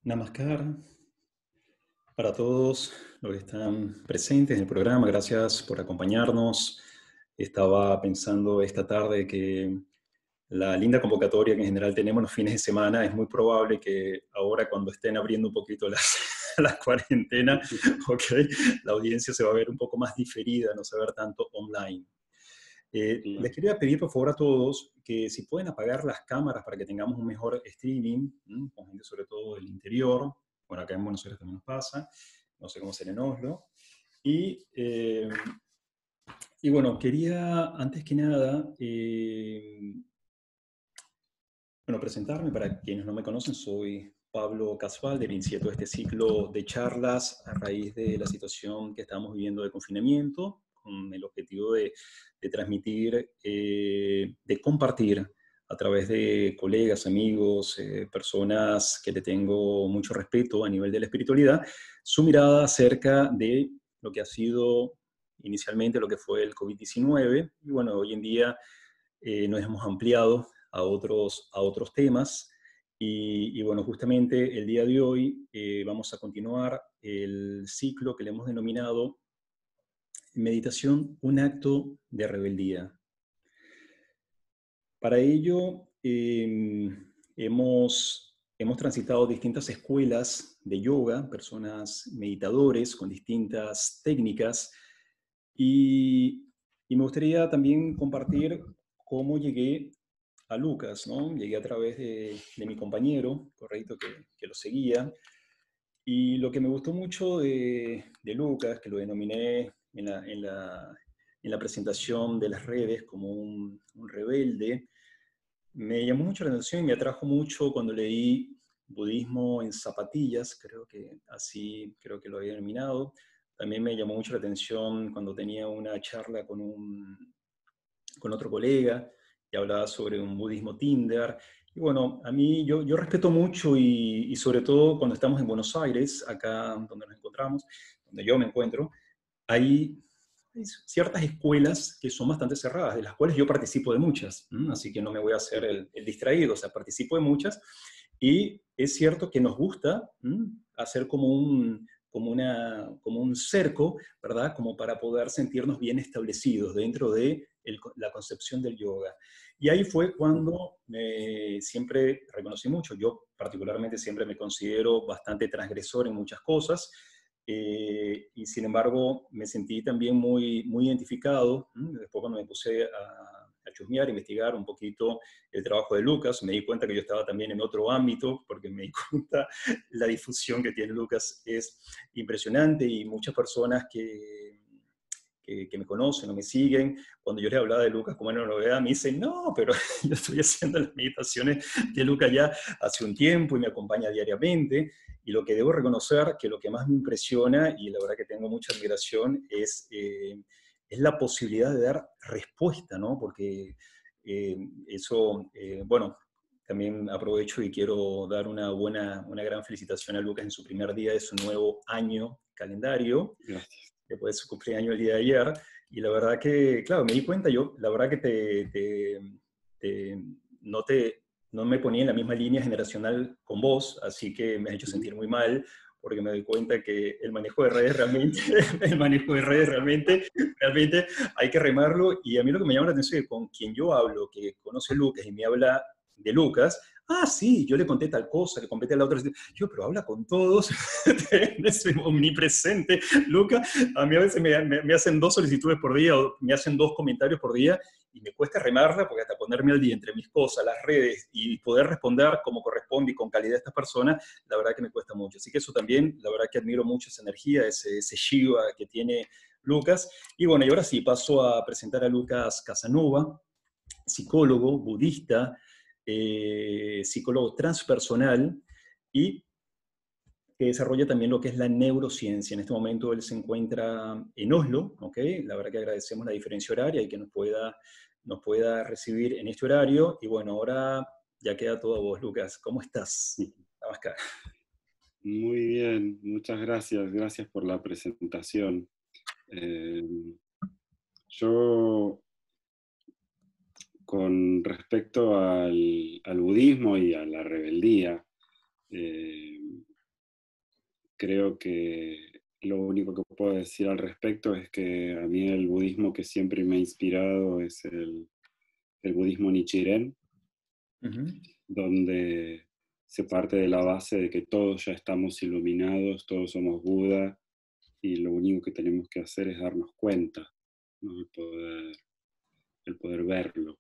Namaskar para todos los que están presentes en el programa. Gracias por acompañarnos. Estaba pensando esta tarde que la linda convocatoria que en general tenemos los fines de semana, es muy probable que ahora cuando estén abriendo un poquito las, las cuarentenas, okay, la audiencia se va a ver un poco más diferida, no se va a ver tanto online. Les Claro. quería pedir por favor a todos que si pueden apagar las cámaras para que tengamos un mejor streaming, con gente sobre todo del interior. Bueno, acá en Buenos Aires también nos pasa, no sé cómo será en Oslo. Y, eh, y bueno, quería antes que nada, bueno, presentarme para quienes no me conocen, soy Pablo Casvalder, inicié todo este ciclo de charlas a raíz de la situación que estamos viviendo de confinamiento, con el objetivo de transmitir, de compartir a través de colegas, amigos, personas que le tengo mucho respeto a nivel de la espiritualidad, su mirada acerca de lo que ha sido inicialmente lo que fue el COVID-19. Y bueno, hoy en día nos hemos ampliado a otros temas. Y bueno, justamente el día de hoy vamos a continuar el ciclo que le hemos denominado Meditación, un acto de rebeldía. Para ello, hemos transitado distintas escuelas de yoga, personas meditadores con distintas técnicas, y, y me gustaría también compartir cómo llegué a Lucas, ¿no? Llegué a través de mi compañero, correcto, que lo seguía. Y lo que me gustó mucho de Lucas, que lo denominé en la presentación de las redes como un rebelde, me llamó mucho la atención y me atrajo mucho cuando leí Budismo en zapatillas, creo que así creo que lo había denominado. También me llamó mucho la atención cuando tenía una charla con otro colega y hablaba sobre un budismo Tinder. Y bueno, a mí yo respeto mucho y sobre todo cuando estamos en Buenos Aires, acá donde nos encontramos, donde yo me encuentro, hay ciertas escuelas que son bastante cerradas, de las cuales yo participo de muchas, así que no me voy a hacer el distraído, o sea, participo de muchas, y es cierto que nos gusta hacer como un cerco, ¿verdad? Como para poder sentirnos bien establecidos dentro de la concepción del yoga. Y ahí fue cuando siempre reconocí mucho, yo particularmente siempre me considero bastante transgresor en muchas cosas, y sin embargo me sentí también muy identificado. Después cuando me puse a chusmear, a investigar un poquito el trabajo de Lucas, me di cuenta que yo estaba también en otro ámbito, porque me di cuenta la difusión que tiene Lucas es impresionante, y muchas personas que me conocen o me siguen, cuando yo les hablaba de Lucas como una novedad, me dicen, no, pero yo estoy haciendo las meditaciones de Lucas ya hace un tiempo y me acompaña diariamente. Y lo que debo reconocer, que lo que más me impresiona, y la verdad que tengo mucha admiración, es la posibilidad de dar respuesta, ¿no? Porque bueno, también aprovecho y quiero dar una gran felicitación a Lucas en su primer día de su nuevo año calendario, Gracias. después de su cumpleaños el día de ayer. Y la verdad que, claro, me di cuenta, yo la verdad que te- no, no me ponía en la misma línea generacional con vos, así que me ha hecho Ujú. sentir muy mal, porque me doy cuenta que el manejo de redes realmente, el manejo de redes realmente hay que remarlo. Y a mí lo que me llama la atención es que con quien yo hablo, que conoce Lucas y me habla de Lucas, ah, sí, yo le conté tal cosa, le conté a la otra. Yo, pero habla con todos, es omnipresente. Lucas, a mí a veces me hacen 2 solicitudes por día o me hacen 2 comentarios por día y me cuesta remarla porque hasta ponerme al día entre mis cosas, las redes y poder responder como corresponde y con calidad a estas personas, la verdad que me cuesta mucho. Así que eso también, la verdad que admiro mucho esa energía, ese Shiva que tiene Lucas. Y bueno, y ahora sí, paso a presentar a Lucas Casanova, psicólogo budista, psicólogo transpersonal, y que desarrolla también lo que es la neurociencia. En este momento él se encuentra en Oslo, ¿ok? La verdad que agradecemos la diferencia horaria y que nos pueda recibir en este horario. Y bueno, ahora ya queda todo a vos, Lucas. ¿Cómo estás? Namaskar. Muy bien, muchas gracias. Gracias por la presentación. Eh, yo, con respecto al budismo y a la rebeldía, eh, creo que lo único que puedo decir al respecto es que a mí el budismo que siempre me ha inspirado es el budismo Nichiren, Ujú. donde se parte de la base de que todos ya estamos iluminados, todos somos Buda, y lo único que tenemos que hacer es darnos cuenta, ¿no? El poder verlo.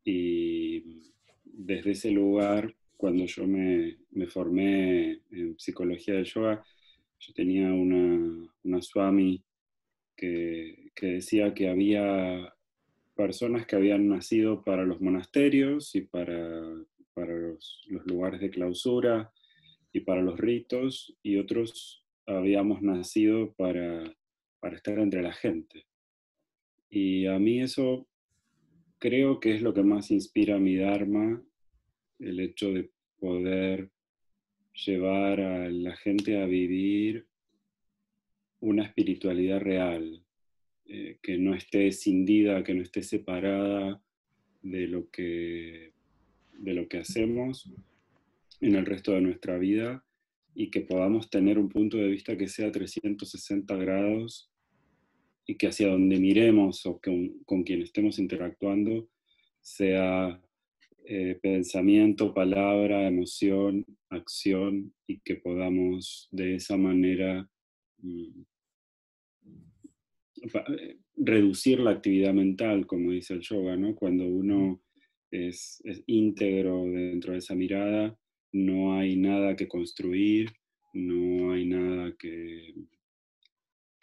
Y desde ese lugar, cuando yo me formé en psicología del yoga, yo tenía una swami que decía que había personas que habían nacido para los monasterios y para los lugares de clausura y para los ritos, y otros habíamos nacido para estar entre la gente. Y a mí eso creo que es lo que más inspira mi Dharma, el hecho de poder llevar a la gente a vivir una espiritualidad real, que no esté escindida, que no esté separada de lo que hacemos en el resto de nuestra vida, y que podamos tener un punto de vista que sea 360 grados, y que hacia donde miremos o con quien estemos interactuando sea pensamiento, palabra, emoción, acción, y que podamos de esa manera mm, reducir la actividad mental, como dice el yoga, ¿no? Cuando uno es íntegro dentro de esa mirada, no hay nada que construir, no hay nada que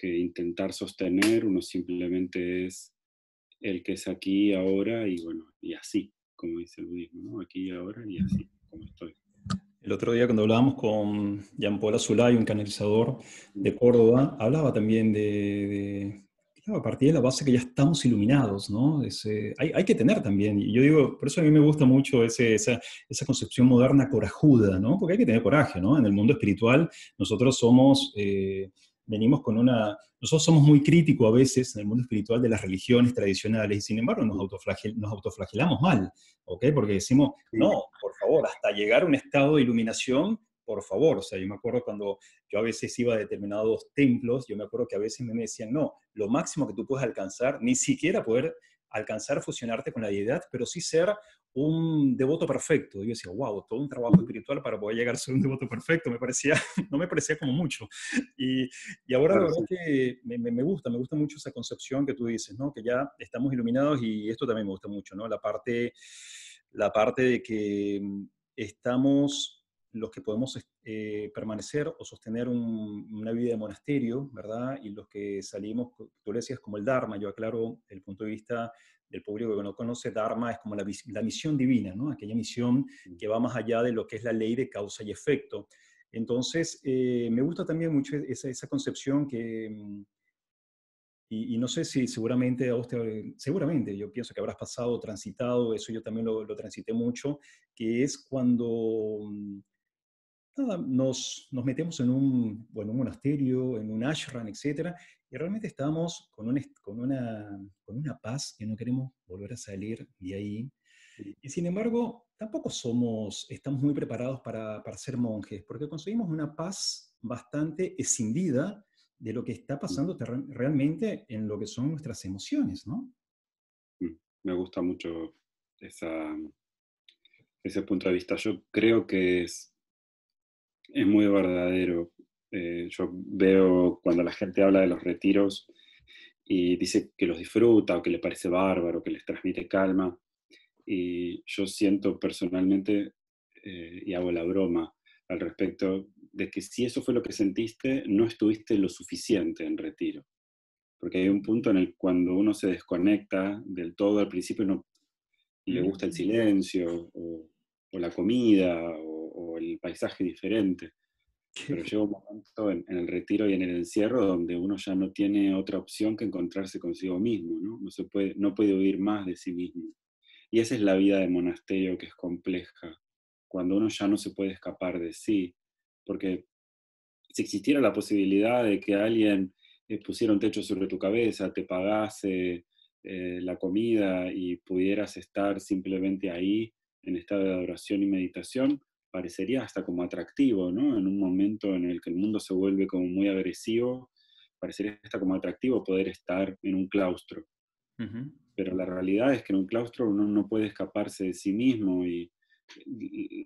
intentar sostener, uno simplemente es el que es aquí y ahora, y bueno, y así, como dice el budismo, ¿no? Aquí y ahora y así, como estoy. El otro día cuando hablábamos con Jean-Paul Azulay, un canalizador de Córdoba, hablaba también claro, a partir de la base que ya estamos iluminados, ¿no? Hay que tener también, y yo digo, por eso a mí me gusta mucho esa concepción moderna corajuda, ¿no? Porque hay que tener coraje, ¿no? En el mundo espiritual nosotros venimos con nosotros somos muy críticos a veces en el mundo espiritual de las religiones tradicionales, y sin embargo nos autoflagelamos mal, ¿ok? Porque decimos, Sí, no, por favor, hasta llegar a un estado de iluminación, por favor. O sea, yo me acuerdo cuando yo a veces iba a determinados templos, yo me acuerdo que a veces me decían, no, lo máximo que tú puedes alcanzar, ni siquiera poder alcanzar fusionarte con la deidad, pero sí ser un devoto perfecto. Y yo decía, wow, todo un trabajo espiritual para poder llegar a ser un devoto perfecto, no me parecía como mucho. Y, y ahora la claro, verdad sí. que me gusta mucho esa concepción que tú dices, ¿no? Que ya estamos iluminados, y esto también me gusta mucho, ¿no? La parte de que estamos los que podemos permanecer o sostener una vida de monasterio, ¿verdad? Y los que salimos, tú le decías, como el Dharma, yo aclaro el punto de vista del público que no conoce, Dharma es como la misión divina, ¿no? Aquella misión que va más allá de lo que es la ley de causa y efecto. Entonces, me gusta también mucho esa concepción y no sé si seguramente a vos seguramente yo pienso que habrás pasado, transitado, eso yo también lo transité mucho, que es cuando nada, nos metemos bueno, un monasterio, en un ashram, etcétera, y realmente estamos con una paz que no queremos volver a salir de ahí. Y sin embargo, tampoco estamos muy preparados para ser monjes, porque conseguimos una paz bastante escindida de lo que está pasando realmente en lo que son nuestras emociones, ¿no? Me gusta mucho esa, ese punto de vista. Yo creo que es muy verdadero. Yo veo cuando la gente habla de los retiros y dice que los disfruta o que le parece bárbaro, que les transmite calma. Y yo siento personalmente, y hago la broma al respecto, de que si eso fue lo que sentiste, no estuviste lo suficiente en retiro. Porque hay un punto en el cuando uno se desconecta del todo al principio y le gusta el Mm. silencio o la comida o el paisaje diferente. Qué Pero llega un momento en el retiro y en el encierro donde uno ya no tiene otra opción que encontrarse consigo mismo, ¿no? No puede huir más de sí mismo. Y esa es la vida de monasterio, que es compleja, cuando uno ya no se puede escapar de sí, porque si existiera la posibilidad de que alguien pusiera un techo sobre tu cabeza, te pagase la comida y pudieras estar simplemente ahí en estado de adoración y meditación, parecería hasta como atractivo, ¿no? En un momento en el que el mundo se vuelve como muy agresivo, parecería hasta como atractivo poder estar en un claustro. Ujú. Pero la realidad es que en un claustro uno no puede escaparse de sí mismo y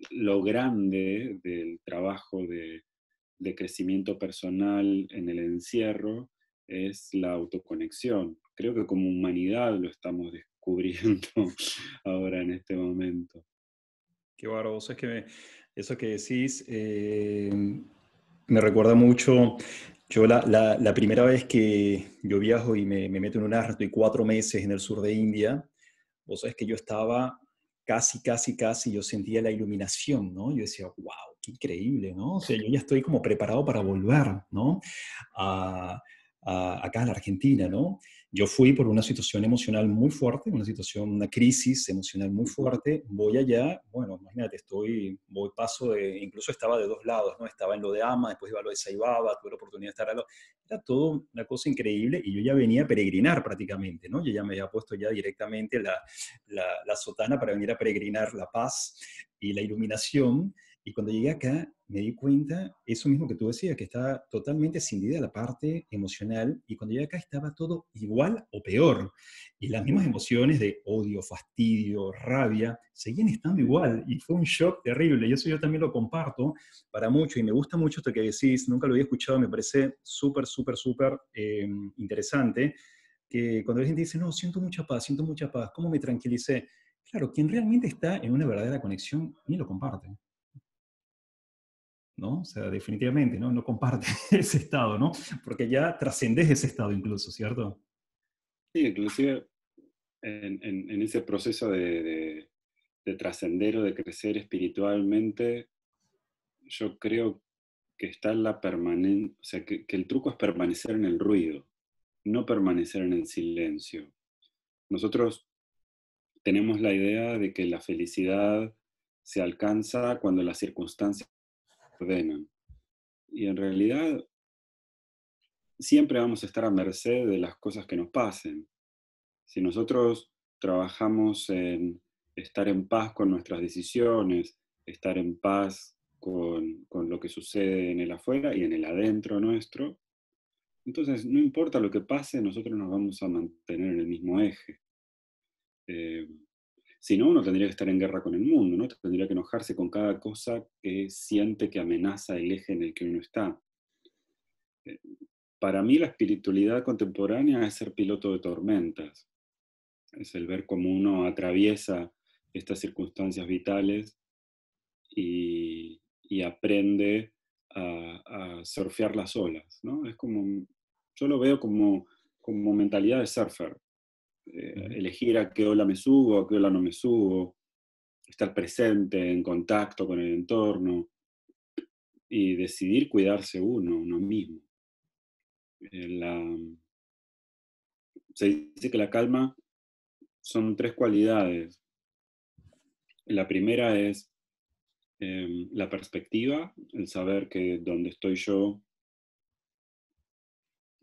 lo grande del trabajo de crecimiento personal en el encierro es la autoconexión. Creo que como humanidad lo estamos descubriendo ahora en este momento. Qué bárbaro, es que eso que decís me recuerda mucho, yo la primera vez que yo viajo y me meto en un avión, estoy 4 meses en el sur de India, vos sabés que yo estaba casi, yo sentía la iluminación, ¿no? Yo decía, wow, qué increíble, ¿no? O sea, yo ya estoy como preparado para volver, ¿no? A, acá a la Argentina, ¿no? Yo fui por una situación emocional muy fuerte, una situación, una crisis emocional muy fuerte. Voy allá, bueno, imagínate, voy paso de, incluso estaba de dos lados, ¿no? Estaba en lo de Ama, después iba a lo de Saibaba, tuve la oportunidad de estar era todo una cosa increíble y yo ya venía a peregrinar prácticamente, ¿no? Yo ya me había puesto ya directamente la sotana para venir a peregrinar la paz y la iluminación. Y cuando llegué acá, me di cuenta, eso mismo que tú decías, que estaba totalmente escindida la parte emocional, y cuando llegué acá estaba todo igual o peor. Y las mismas Sí, emociones de odio, fastidio, rabia, seguían estando sí. igual, y fue un shock terrible. Y eso yo también lo comparto para mucho, y me gusta mucho esto que decís, nunca lo había escuchado, me parece súper interesante, que cuando la gente dice, no, siento mucha paz, ¿cómo me tranquilicé? Claro, quien realmente está en una verdadera conexión ni lo comparte. ¿No? O sea, definitivamente, ¿no? No comparte ese estado, ¿no? Porque ya trascendes ese estado incluso, ¿cierto? Sí, inclusive en ese proceso de trascender o de crecer espiritualmente, yo creo que está la permanencia, o sea, que el truco es permanecer en el ruido, no permanecer en el silencio. Nosotros tenemos la idea de que la felicidad se alcanza cuando las circunstancias se ordenan. Y en realidad siempre vamos a estar a merced de las cosas que nos pasen. Si nosotros trabajamos en estar en paz con nuestras decisiones, estar en paz con lo que sucede en el afuera y en el adentro nuestro, entonces no importa lo que pase, nosotros nos vamos a mantener en el mismo eje. Eh, Si no, uno tendría que estar en guerra con el mundo, ¿no? Tendría que enojarse con cada cosa que siente que amenaza el eje en el que uno está. Eh, Para mí la espiritualidad contemporánea es ser piloto de tormentas, es el ver cómo uno atraviesa estas circunstancias vitales y aprende a surfear las olas, ¿no? Es como, yo lo veo como mentalidad de surfer, Ujú. elegir a qué ola me subo, a qué ola no me subo, estar presente, en contacto con el entorno y decidir cuidarse uno mismo. La, se dice que la calma son tres cualidades. La primera es la perspectiva, el saber que donde estoy yo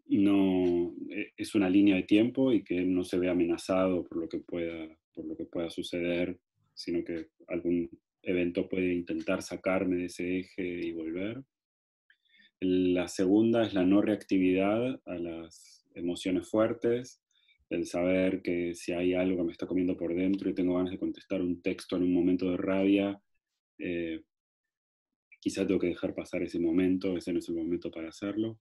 no es una línea de tiempo y que no se ve amenazado por lo que pueda suceder, sino que algún evento puede intentar sacarme de ese eje y volver. La segunda es la no reactividad a las emociones fuertes, el saber que si hay algo que me está comiendo por dentro y tengo ganas de contestar un texto en un momento de rabia, eh, quizá tengo que dejar pasar ese momento, ese no es el momento para hacerlo.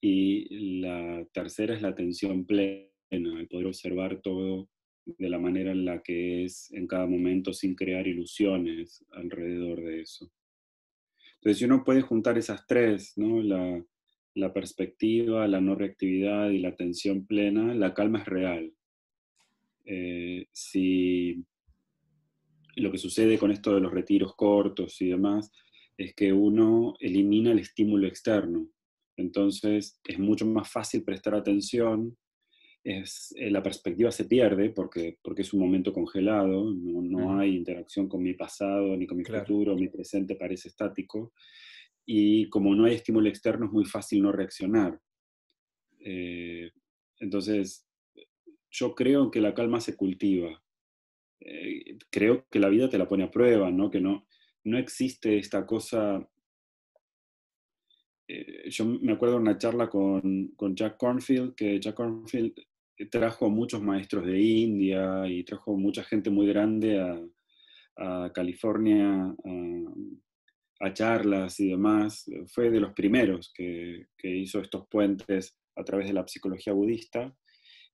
Y la tercera es la atención plena, el poder observar todo de la manera en la que es en cada momento sin crear ilusiones alrededor de eso. Entonces, si uno puede juntar esas tres, ¿no? La perspectiva, la no reactividad y la atención plena, la calma es real. Si lo que sucede con esto de los retiros cortos y demás es que uno elimina el estímulo externo. Entonces, es mucho más fácil prestar atención, la perspectiva se pierde porque es un momento congelado, no Ujú. hay interacción con mi pasado ni con mi Claro. futuro, mi presente parece estático, y como no hay estímulo externo es muy fácil no reaccionar. Eh, entonces, yo creo que la calma se cultiva. Creo que la vida te la pone a prueba, ¿no? Que no, no existe esta cosa. Yo me acuerdo de una charla con Jack Kornfield, que Jack Kornfield trajo muchos maestros de India y trajo mucha gente muy grande a California a charlas y demás. Fue de los primeros que hizo estos puentes a través de la psicología budista.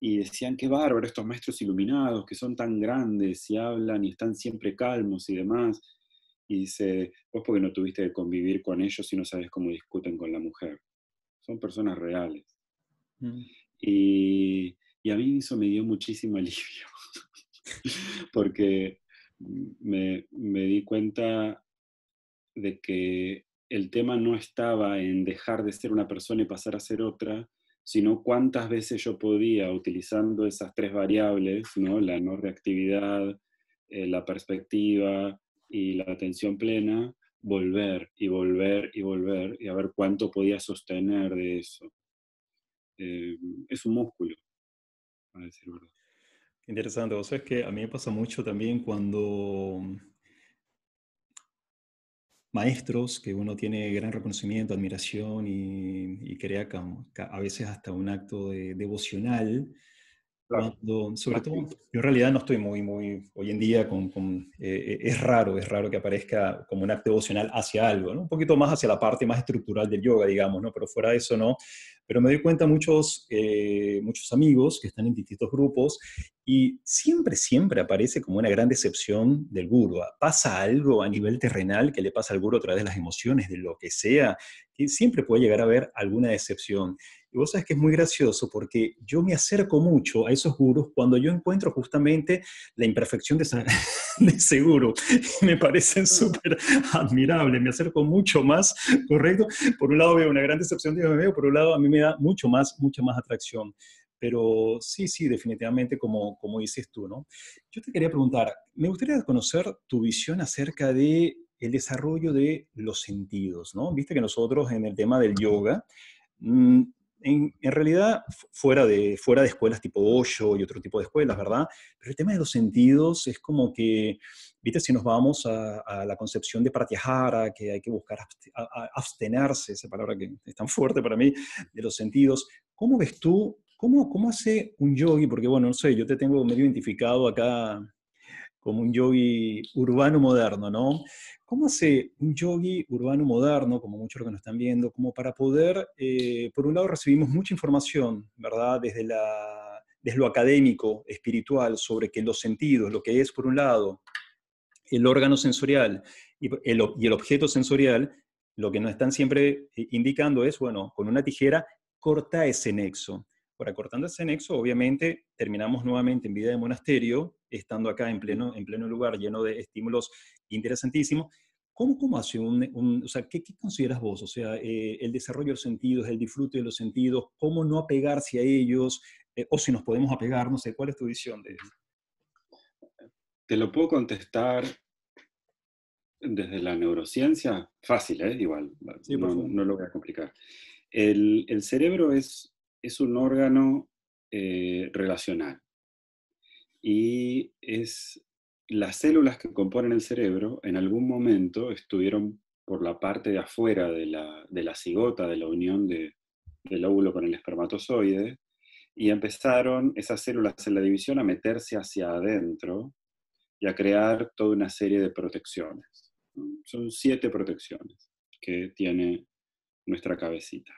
Y decían, qué bárbaro estos maestros iluminados que son tan grandes y hablan y están siempre calmos y demás. Y dice, vos porque no tuviste que convivir con ellos y no sabes cómo discuten con la mujer. Son personas reales. Mm. Y a mí eso me dio muchísimo alivio, porque me di cuenta de que el tema no estaba en dejar de ser una persona y pasar a ser otra, sino cuántas veces yo podía, utilizando esas tres variables, ¿no? La no reactividad, la perspectiva y la atención plena, volver y volver y volver y a ver cuánto podía sostener de eso. Es un músculo, a decir verdad. Interesante. O sea, es que a mí me pasa mucho también cuando maestros que uno tiene gran reconocimiento, admiración y crea a veces hasta un acto devocional, Claro. cuando, sobre todo, yo en realidad no estoy muy, hoy en día es raro que aparezca como un acto devocional hacia algo, ¿no? Un poquito más hacia la parte más estructural del yoga, digamos, ¿no? Pero fuera de eso no. Pero me doy cuenta muchos amigos que están en distintos grupos y siempre aparece como una gran decepción del gurú. Pasa algo a nivel terrenal que le pasa al gurú a través de las emociones, de lo que sea, que siempre puede llegar a haber alguna decepción. Y vos sabés que es muy gracioso porque yo me acerco mucho a esos gurús cuando yo encuentro justamente la imperfección de ese gurú. Me parecen súper admirables, me acerco mucho más, ¿correcto? Por un lado veo una gran decepción de Dios mío, por un lado a mí me da mucha más atracción. Pero sí, definitivamente como dices tú, ¿no? Yo te quería preguntar, me gustaría conocer tu visión acerca de el desarrollo de los sentidos, ¿no? Viste que nosotros en el tema del yoga, mm, en realidad, fuera de escuelas tipo Osho y otro tipo de escuelas, ¿verdad? Pero el tema de los sentidos es como que, viste, si nos vamos a la concepción de Pratyahara, que hay que buscar abstenerse, esa palabra que es tan fuerte para mí, de los sentidos, ¿cómo ves tú, cómo hace un yogi? Porque, bueno, no sé, yo te tengo medio identificado acá como un yogi urbano moderno, ¿no? ¿Cómo hace un yogi urbano moderno, como muchos lo que nos están viendo, como para poder, por un lado recibimos mucha información, ¿verdad? Desde lo académico, espiritual, sobre que los sentidos, lo que es, por un lado, el órgano sensorial y el objeto sensorial, lo que nos están siempre indicando es, bueno, con una tijera corta ese nexo. Ahora, cortando ese nexo, obviamente, terminamos nuevamente en vida de monasterio, estando acá en pleno lugar lleno de estímulos interesantísimos. ¿Cómo hace o sea, ¿qué consideras vos? O sea, el desarrollo de los sentidos, el disfrute de los sentidos, cómo no apegarse a ellos, o si nos podemos apegar, no sé, ¿cuál es tu visión de eso? Te lo puedo contestar desde la neurociencia, fácil, igual, Sí, por no, favor. no lo voy a complicar. El cerebro es un órgano relacional y las células que componen el cerebro en algún momento estuvieron por la parte de afuera de la cigota, de la unión del óvulo con el espermatozoide, y empezaron esas células en la división a meterse hacia adentro y a crear toda una serie de protecciones, ¿no? Son 7 protecciones que tiene nuestra cabecita.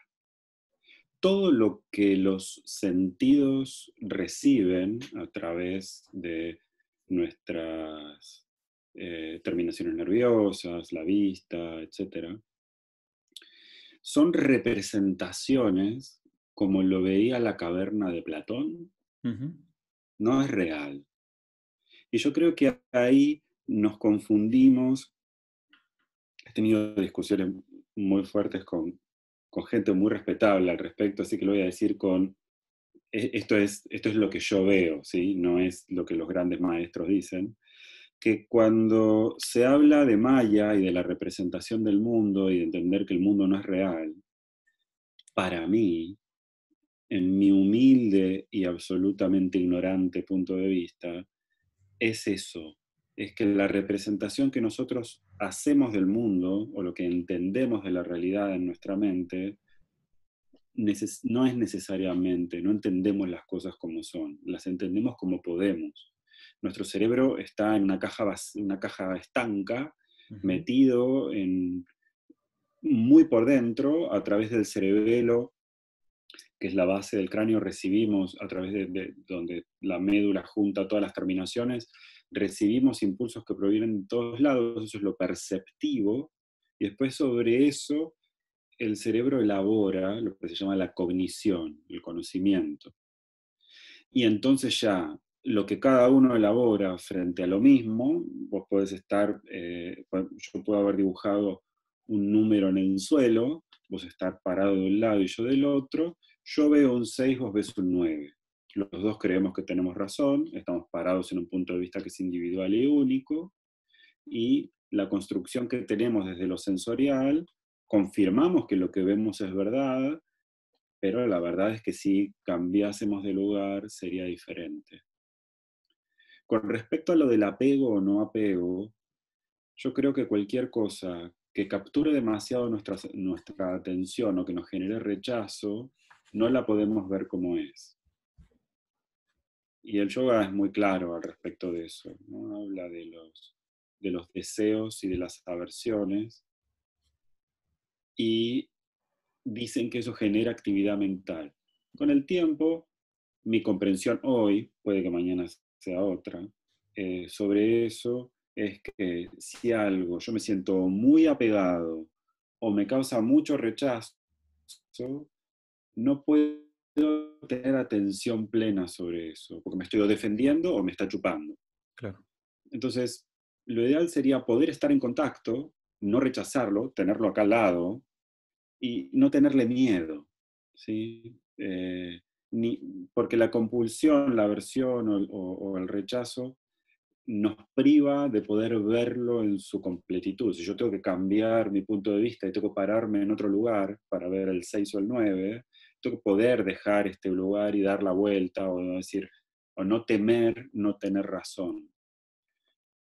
Todo lo que los sentidos reciben a través de nuestras terminaciones nerviosas, la vista, etc., son representaciones como lo veía la caverna de Platón, Ujú. no es real. Y yo creo que ahí nos confundimos. He tenido discusiones muy fuertes con gente muy respetable al respecto, así que lo voy a decir esto es lo que yo veo, ¿sí? No es lo que los grandes maestros dicen, que cuando se habla de Maya y de la representación del mundo y de entender que el mundo no es real, para mí, en mi humilde y absolutamente ignorante punto de vista, es eso. es que la representación que nosotros hacemos del mundo, o lo que entendemos de la realidad en nuestra mente, no es necesariamente, no entendemos las cosas como son, las entendemos como podemos. Nuestro cerebro está en una caja estanca, Ujú. metido muy por dentro, a través del cerebelo, que es la base del cráneo, recibimos, a través de donde la médula junta todas las terminaciones, recibimos impulsos que provienen de todos lados, eso es lo perceptivo, y después sobre eso el cerebro elabora lo que se llama la cognición, el conocimiento. Y entonces ya lo que cada uno elabora frente a lo mismo, vos podés estar, yo puedo haber dibujado un número en el suelo, vos estar parado de un lado y yo del otro, yo veo un 6, vos ves un 9. Los dos creemos que tenemos razón, estamos parados en un punto de vista que es individual y único, y la construcción que tenemos desde lo sensorial, confirmamos que lo que vemos es verdad, pero la verdad es que si cambiásemos de lugar sería diferente. Con respecto a lo del apego o no apego, yo creo que cualquier cosa que capture demasiado nuestra atención o que nos genere rechazo, no la podemos ver como es. Y el yoga es muy claro al respecto de eso, ¿no? Habla de los deseos y de las aversiones, y dicen que eso genera actividad mental. Con el tiempo, mi comprensión hoy, puede que mañana sea otra, sobre eso es que si algo yo me siento muy apegado o me causa mucho rechazo, no puedo tener atención plena sobre eso, porque me estoy defendiendo o me está chupando. Claro. Entonces, lo ideal sería poder estar en contacto, no rechazarlo, tenerlo acá al lado, y no tenerle miedo, ¿sí? Porque la compulsión, la aversión o el rechazo nos priva de poder verlo en su completitud. Si yo tengo que cambiar mi punto de vista y tengo que pararme en otro lugar para ver el 6 o el 9, tengo que poder dejar este lugar y dar la vuelta, o decir, o no temer no tener razón.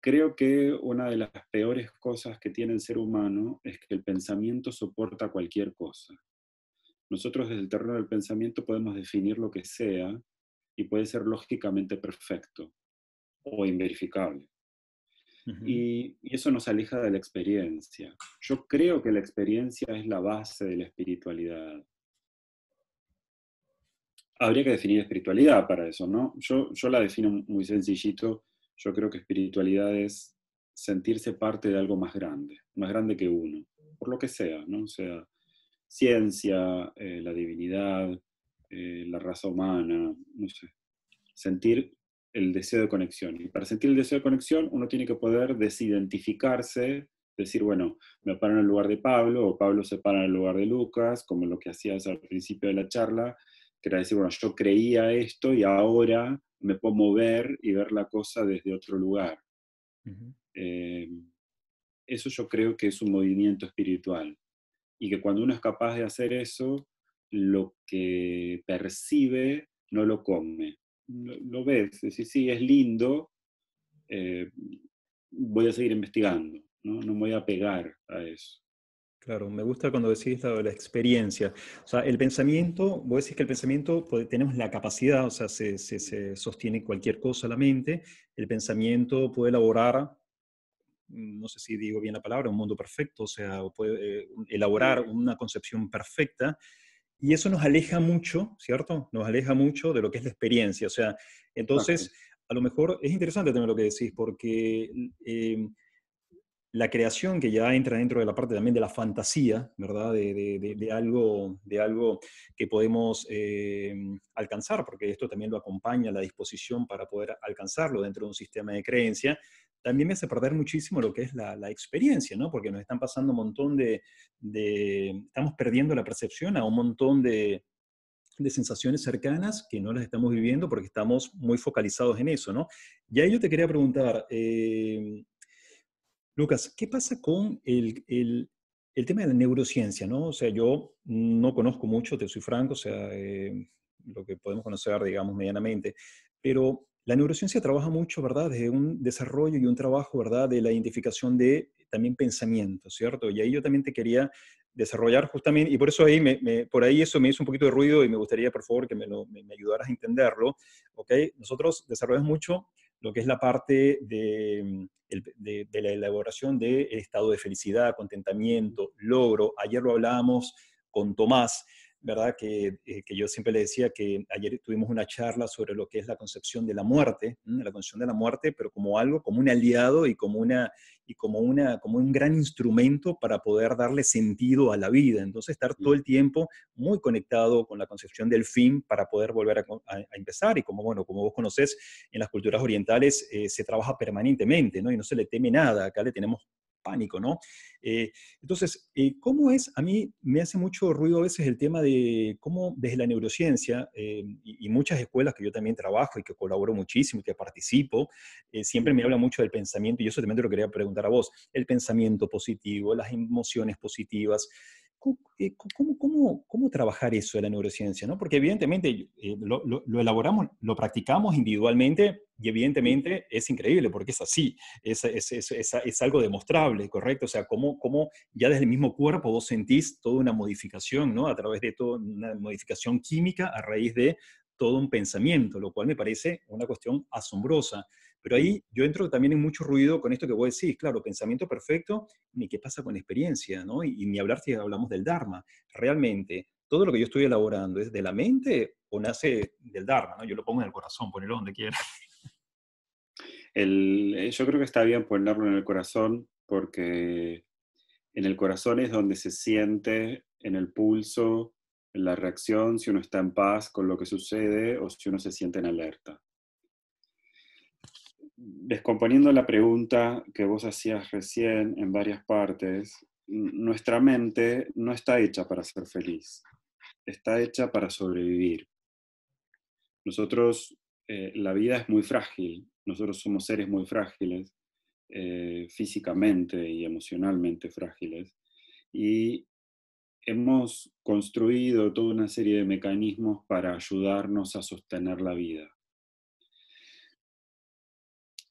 Creo que una de las peores cosas que tiene el ser humano es que el pensamiento soporta cualquier cosa. Nosotros desde el terreno del pensamiento podemos definir lo que sea y puede ser lógicamente perfecto o inverificable. Ujú. Y eso nos aleja de la experiencia. Yo creo que la experiencia es la base de la espiritualidad. Habría que definir espiritualidad para eso, ¿no? Yo la defino muy sencillito. Yo creo que espiritualidad es sentirse parte de algo más grande que uno, por lo que sea, ¿no? O sea, ciencia, la divinidad, la raza humana, no sé. Sentir el deseo de conexión. Y para sentir el deseo de conexión, uno tiene que poder desidentificarse, decir, bueno, me paro en el lugar de Pablo, o Pablo se para en el lugar de Lucas, como lo que hacías al principio de la charla, que era decir, bueno, yo creía esto y ahora me puedo mover y ver la cosa desde otro lugar. Ujú. Eh, Eso yo creo que es un movimiento espiritual. Y que cuando uno es capaz de hacer eso, lo que percibe no lo come. Lo ves, es decir, sí, es lindo, eh, voy a seguir investigando, ¿no? No me voy a pegar a eso. Claro, me gusta cuando decís lo de la experiencia. O sea, el pensamiento, vos decís que el pensamiento, tenemos la capacidad, o sea, se sostiene cualquier cosa a la mente, el pensamiento puede elaborar, no sé si digo bien la palabra, un mundo perfecto, o sea, o puede elaborar Sí, una concepción perfecta, y eso nos aleja mucho, ¿cierto? Nos aleja mucho de lo que es la experiencia. O sea, exacto. entonces, a lo mejor es interesante también lo que decís, porque la creación que ya entra dentro de la parte también de la fantasía, ¿verdad? De algo que podemos alcanzar, porque esto también lo acompaña la disposición para poder alcanzarlo dentro de un sistema de creencia, también me hace perder muchísimo lo que es la experiencia, ¿no? Porque nos están pasando un montón estamos perdiendo la percepción a un montón de sensaciones cercanas que no las estamos viviendo porque estamos muy focalizados en eso, ¿no? Y ahí yo te quería preguntar, Lucas, ¿qué pasa con el tema de la neurociencia, ¿no? O sea, yo no conozco mucho, te soy franco, o sea, lo que podemos conocer, digamos, medianamente, pero la neurociencia trabaja mucho, ¿verdad? Desde un desarrollo y un trabajo, ¿verdad? De la identificación de también pensamientos, ¿cierto? Y ahí yo también te quería desarrollar justamente, y por eso ahí, por ahí eso me hizo un poquito de ruido y me gustaría, por favor, que me ayudaras a entenderlo, ¿ok? Nosotros desarrollamos mucho lo que es la parte de la elaboración del estado de felicidad, contentamiento, logro. Ayer lo hablábamos con Tomás, ¿verdad? Que yo siempre le decía que ayer tuvimos una charla sobre lo que es la concepción de la muerte, ¿m? La concepción de la muerte, pero como algo, como un aliado y como un gran instrumento para poder darle sentido a la vida. Entonces, estar todo el tiempo muy conectado con la concepción del fin para poder volver a empezar. Y como, bueno, como vos conocés, en las culturas orientales se trabaja permanentemente, ¿no? Y no se le teme nada, acá le tenemos pánico, ¿no? Entonces, ¿cómo es? A mí me hace mucho ruido a veces el tema de cómo desde la neurociencia y muchas escuelas que yo también trabajo y que colaboro muchísimo y que participo, siempre me habla mucho del pensamiento, y eso también te lo quería preguntar a vos, el pensamiento positivo, las emociones positivas. ¿Cómo trabajar eso de la neurociencia? ¿No? Porque evidentemente lo elaboramos, lo practicamos individualmente y evidentemente es increíble porque es así, es algo demostrable, ¿correcto? O sea, cómo ya desde el mismo cuerpo vos sentís toda una modificación, ¿no? A través de toda una modificación química a raíz de todo un pensamiento, lo cual me parece una cuestión asombrosa. Pero ahí yo entro también en mucho ruido con esto que vos decís, claro, pensamiento perfecto, ni qué pasa con experiencia, ¿no? Y ni hablar si hablamos del Dharma. Realmente, todo lo que yo estoy elaborando es de la mente o nace del Dharma, ¿no? Yo lo pongo en el corazón, ponelo donde quiera. Yo creo que está bien ponerlo en el corazón porque en el corazón es donde se siente en el pulso, en la reacción, si uno está en paz con lo que sucede o si uno se siente en alerta. Descomponiendo la pregunta que vos hacías recién en varias partes, nuestra mente no está hecha para ser feliz, está hecha para sobrevivir. Nosotros, la vida es muy frágil, nosotros somos seres muy frágiles, físicamente y emocionalmente frágiles, y hemos construido toda una serie de mecanismos para ayudarnos a sostener la vida.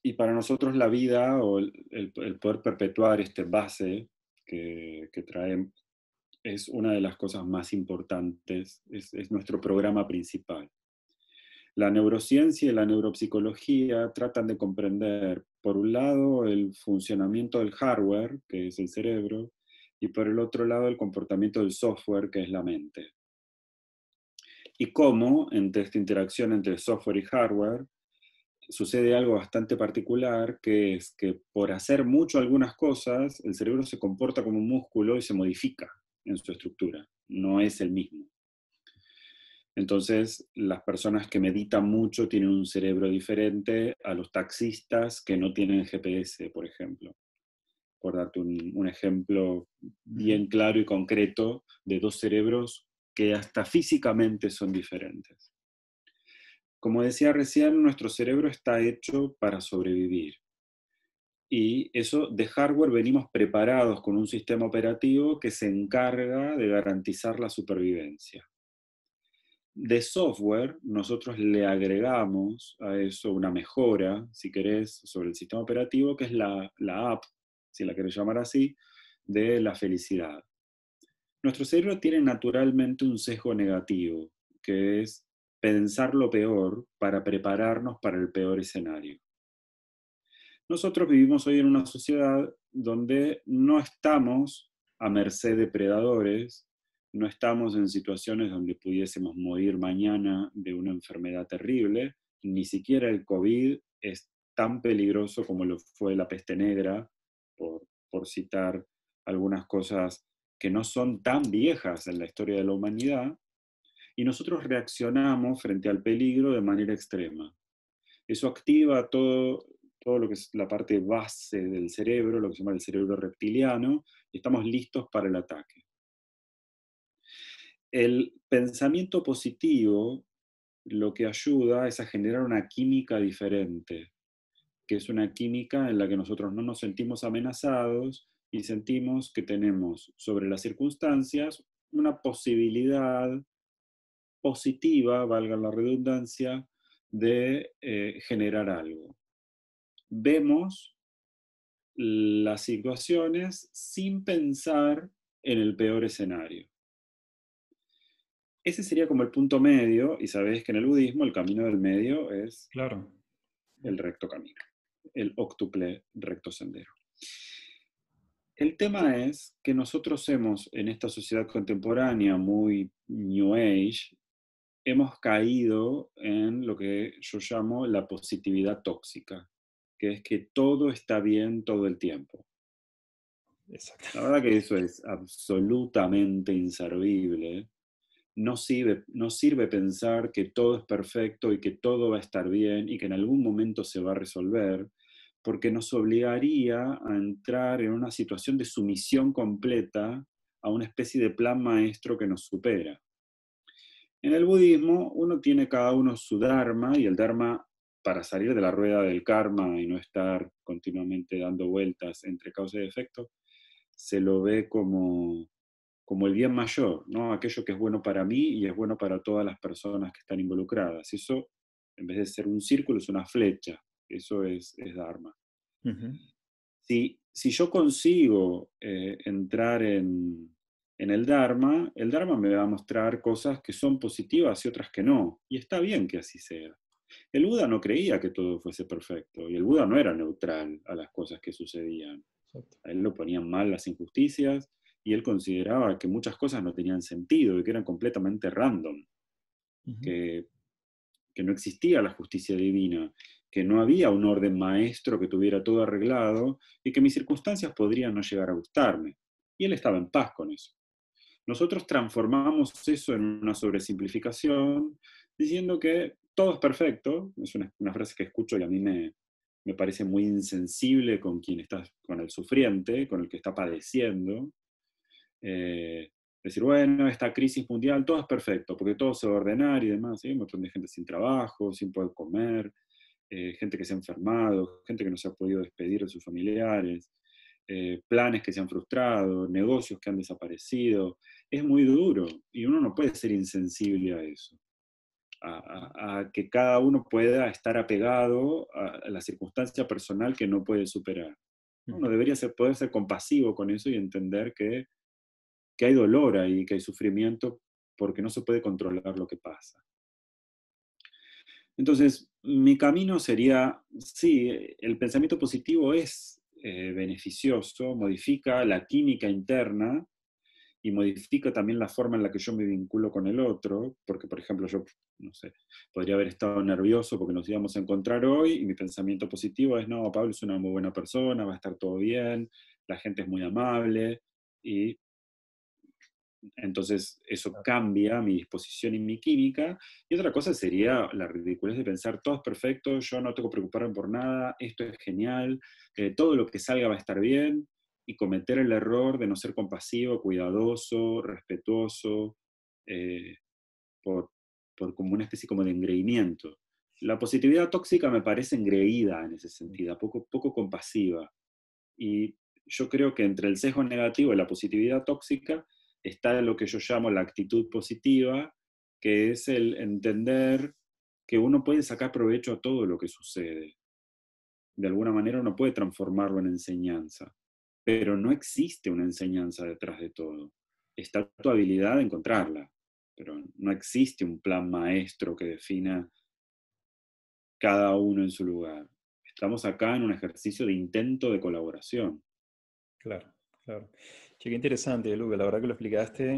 Y para nosotros la vida o el poder perpetuar este base que trae es una de las cosas más importantes, es nuestro programa principal. La neurociencia y la neuropsicología tratan de comprender, por un lado, el funcionamiento del hardware, que es el cerebro, y por el otro lado, el comportamiento del software, que es la mente. Y cómo, entre esta interacción entre software y hardware, sucede algo bastante particular, que es que por hacer mucho algunas cosas, el cerebro se comporta como un músculo y se modifica en su estructura. No es el mismo. Entonces, las personas que meditan mucho tienen un cerebro diferente a los taxistas que no tienen GPS, por ejemplo. Por darte un ejemplo bien claro y concreto de dos cerebros que hasta físicamente son diferentes. Como decía recién, nuestro cerebro está hecho para sobrevivir. Y eso de hardware venimos preparados con un sistema operativo que se encarga de garantizar la supervivencia. De software, nosotros le agregamos a eso una mejora, si querés, sobre el sistema operativo, que es la app, si la querés llamar así, de la felicidad. Nuestro cerebro tiene naturalmente un sesgo negativo, que es pensar lo peor para prepararnos para el peor escenario. Nosotros vivimos hoy en una sociedad donde no estamos a merced de predadores, no estamos en situaciones donde pudiésemos morir mañana de una enfermedad terrible, ni siquiera el COVID es tan peligroso como lo fue la peste negra, por citar algunas cosas que no son tan viejas en la historia de la humanidad, y nosotros reaccionamos frente al peligro de manera extrema. Eso activa todo lo que es la parte base del cerebro, lo que se llama el cerebro reptiliano, y estamos listos para el ataque. El pensamiento positivo lo que ayuda es a generar una química diferente, que es una química en la que nosotros no nos sentimos amenazados y sentimos que tenemos sobre las circunstancias una posibilidad positiva, valga la redundancia, de generar algo. Vemos las situaciones sin pensar en el peor escenario. Ese sería como el punto medio, y sabés que en el budismo el camino del medio es Claro. el recto camino, el óctuple recto sendero. El tema es que nosotros hemos, en esta sociedad contemporánea muy New Age, hemos caído en lo que yo llamo la positividad tóxica, que es que todo está bien todo el tiempo. Exacto. La verdad que eso es absolutamente inservible. No sirve pensar que todo es perfecto y que todo va a estar bien y que en algún momento se va a resolver, porque nos obligaría a entrar en una situación de sumisión completa a una especie de plan maestro que nos supera. En el budismo, uno tiene cada uno su dharma, y el dharma, para salir de la rueda del karma y no estar continuamente dando vueltas entre causa y efecto, se lo ve como el bien mayor, ¿no? Aquello que es bueno para mí y es bueno para todas las personas que están involucradas. Eso, en vez de ser un círculo, es una flecha. Eso es dharma. Ujú. Si yo consigo entrar en el Dharma me va a mostrar cosas que son positivas y otras que no. Y está bien que así sea. El Buda no creía que todo fuese perfecto, y el Buda no era neutral a las cosas que sucedían. Exacto. A él lo ponían mal las injusticias, y él consideraba que muchas cosas no tenían sentido y que eran completamente random, Ujú. que que no existía la justicia divina, que no había un orden maestro que tuviera todo arreglado y que mis circunstancias podrían no llegar a gustarme. Y él estaba en paz con eso. Nosotros transformamos eso en una sobresimplificación, diciendo que todo es perfecto. Es una frase que escucho y a mí me parece muy insensible con quien está, con el sufriente, con el que está padeciendo. Decir, bueno, esta crisis mundial, todo es perfecto, porque todo se va a ordenar y demás. Hay un montón de gente sin trabajo, sin poder comer, gente que se ha enfermado, gente que no se ha podido despedir de sus familiares, planes que se han frustrado, negocios que han desaparecido. Es muy duro y uno no puede ser insensible a eso, a que cada uno pueda estar apegado a la circunstancia personal que no puede superar. Uno Ujú. debería poder ser compasivo con eso y entender que hay dolor ahí, que hay sufrimiento, porque no se puede controlar lo que pasa. Entonces, mi camino sería, sí, el pensamiento positivo es beneficioso, modifica la química interna y modifica también la forma en la que yo me vinculo con el otro, porque, por ejemplo, yo, no sé, podría haber estado nervioso porque nos íbamos a encontrar hoy y mi pensamiento positivo es, no, Pablo es una muy buena persona, va a estar todo bien, la gente es muy amable, y entonces eso cambia mi disposición y mi química. Y otra cosa sería la ridiculez de pensar, todo es perfecto, yo no tengo que preocuparme por nada, esto es genial, todo lo que salga va a estar bien, y cometer el error de no ser compasivo, cuidadoso, respetuoso, eh, por, por como una especie como de engreimiento. La positividad tóxica me parece engreída en ese sentido, poco compasiva. Y yo creo que entre el sesgo negativo y la positividad tóxica está lo que yo llamo la actitud positiva, que es el entender que uno puede sacar provecho a todo lo que sucede. De alguna manera uno puede transformarlo en enseñanza, pero no existe una enseñanza detrás de todo. Está tu habilidad de encontrarla, pero no existe un plan maestro que defina cada uno en su lugar. Estamos acá en un ejercicio de intento de colaboración. Claro, claro. Che, qué interesante, Luca. La verdad que lo explicaste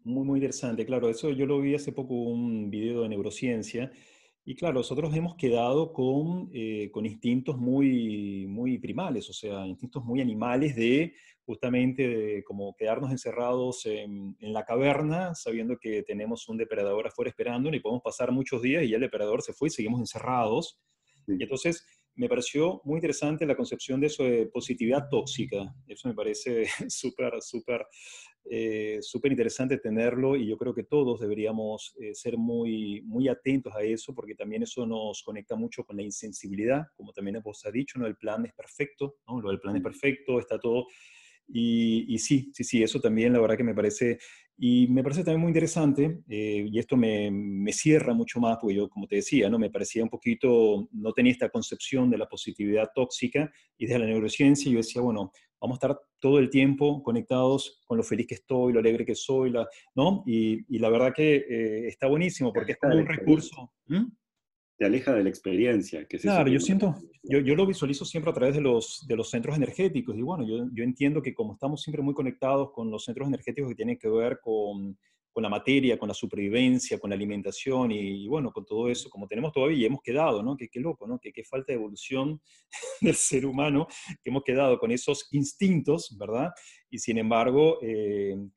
muy, muy interesante. Claro, eso yo lo vi hace poco un video de neurociencia. Y claro, nosotros hemos quedado con instintos muy, muy primales, o sea, instintos muy animales de justamente de como quedarnos encerrados en la caverna, sabiendo que tenemos un depredador afuera esperando y podemos pasar muchos días y ya el depredador se fue y seguimos encerrados. Y Sí. entonces me pareció muy interesante la concepción de eso de positividad tóxica. Eso me parece súper, súper, súper interesante tenerlo y yo creo que todos deberíamos ser muy, muy atentos a eso porque también eso nos conecta mucho con la insensibilidad, como también vos has dicho, ¿no? El plan es perfecto, ¿no? Lo del plan es perfecto, está todo. Y sí, sí, sí, eso también la verdad que me parece Y me parece también muy interesante, y esto me cierra mucho más, porque yo, como te decía, ¿no? Me parecía un poquito, no tenía esta concepción de la positividad tóxica, y desde la neurociencia yo decía, bueno, vamos a estar todo el tiempo conectados con lo feliz que estoy, lo alegre que soy, ¿no? Y la verdad que está buenísimo, Te porque es aleja de como la un experiencia. recurso. ¿Mm? Te aleja de la experiencia, que es eso Claro, que yo uno... siento, yo lo visualizo siempre a través de los centros energéticos. Y bueno, yo entiendo que como estamos siempre muy conectados con los centros energéticos que tienen que ver con la materia, con la supervivencia, con la alimentación y bueno, con todo eso, como tenemos todavía y hemos quedado, ¿no? Qué loco, ¿no? Qué falta de evolución del ser humano, que hemos quedado con esos instintos, ¿verdad? Y sin embargo,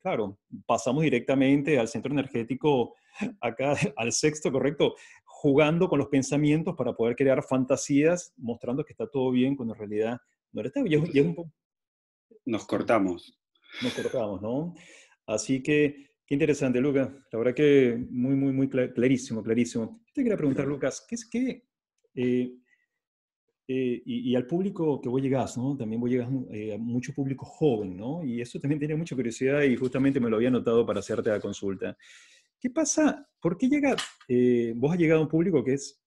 claro, pasamos directamente al centro energético, acá al sexto, correcto, jugando con los pensamientos para poder crear fantasías, mostrando que está todo bien, cuando en realidad no lo está. Y es Entonces un poco, nos sí, cortamos. nos cortamos, ¿no? Así que, qué interesante, Lucas. La verdad que muy clarísimo, clarísimo. Yo te quería preguntar, Lucas, ¿qué es que... eh, y al público que vos llegás, ¿no? También vos llegás a mucho público joven, ¿no? Y eso también tiene mucha curiosidad y justamente me lo había notado para hacerte la consulta. ¿Qué pasa? ¿Por qué llega, vos has llegado a un público que es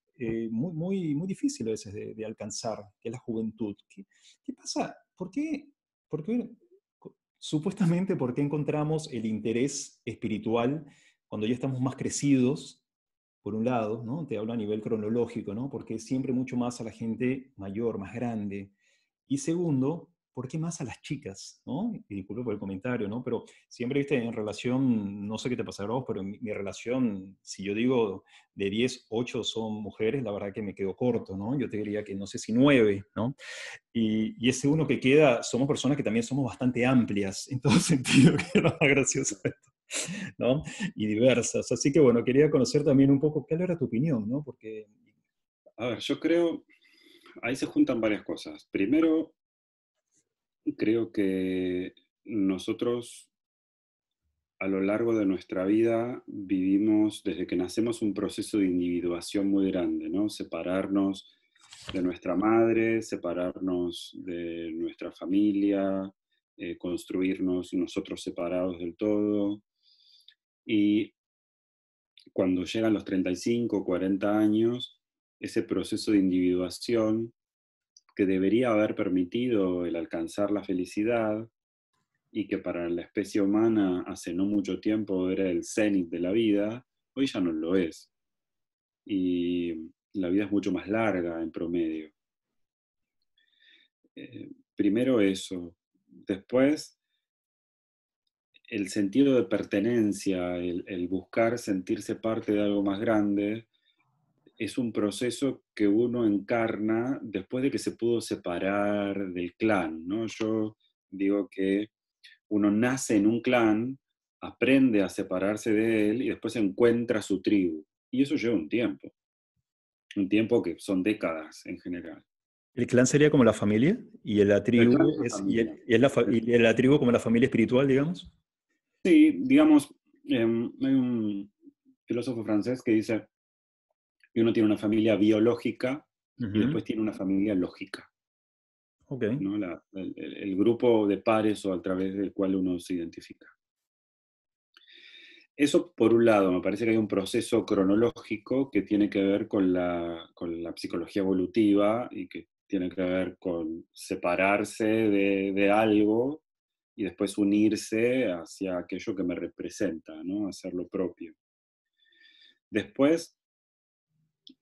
muy difícil a veces de alcanzar, que es la juventud? ¿Qué pasa? Por qué, supuestamente, por qué encontramos el interés espiritual cuando ya estamos más crecidos? Por un lado, ¿no? Te hablo a nivel cronológico, ¿no? Porque siempre mucho más a la gente mayor, más grande. Y segundo, ¿por qué más a las chicas? ¿No? Y disculpe por el comentario, ¿no? Pero siempre, viste, en relación, no sé qué te pasará a vos, pero en mi relación, si yo digo de 10 8 son mujeres, la verdad que me quedo corto, ¿no? Yo te diría que no sé si 9, ¿no? Y ese uno que queda, somos personas que también somos bastante amplias, en todo sentido, que es lo más gracioso de esto, ¿no? Y diversas. Así que bueno, quería conocer también un poco, ¿cuál era tu opinión, ¿no? Porque... A ver, yo creo, ahí se juntan varias cosas. Primero, creo que nosotros a lo largo de nuestra vida vivimos, desde que nacemos, un proceso de individuación muy grande, ¿no? Separarnos de nuestra madre, separarnos de nuestra familia, construirnos nosotros separados del todo. Y cuando llegan los 35 o 40 años, ese proceso de individuación que debería haber permitido el alcanzar la felicidad y que para la especie humana hace no mucho tiempo era el cenit de la vida, hoy ya no lo es. Y la vida es mucho más larga en promedio. Primero eso. Después, el sentido de pertenencia, el buscar sentirse parte de algo más grande, es un proceso que uno encarna después de que se pudo separar del clan, ¿no? Yo digo que uno nace en un clan, aprende a separarse de él y después encuentra su tribu. Y eso lleva un tiempo que son décadas en general. El clan sería como la familia y la El clan tribu es la es, familia. y la tribu como la familia espiritual, digamos. Sí, digamos, hay un filósofo francés que dice que uno tiene una familia biológica y Ujú. después tiene una familia lógica, Ok. ¿no? El grupo de pares o a través del cual uno se identifica. Eso por un lado, me parece que hay un proceso cronológico que tiene que ver con la psicología evolutiva y que tiene que ver con separarse de algo y después unirse hacia aquello que me representa, ¿no? Hacer lo propio. Después,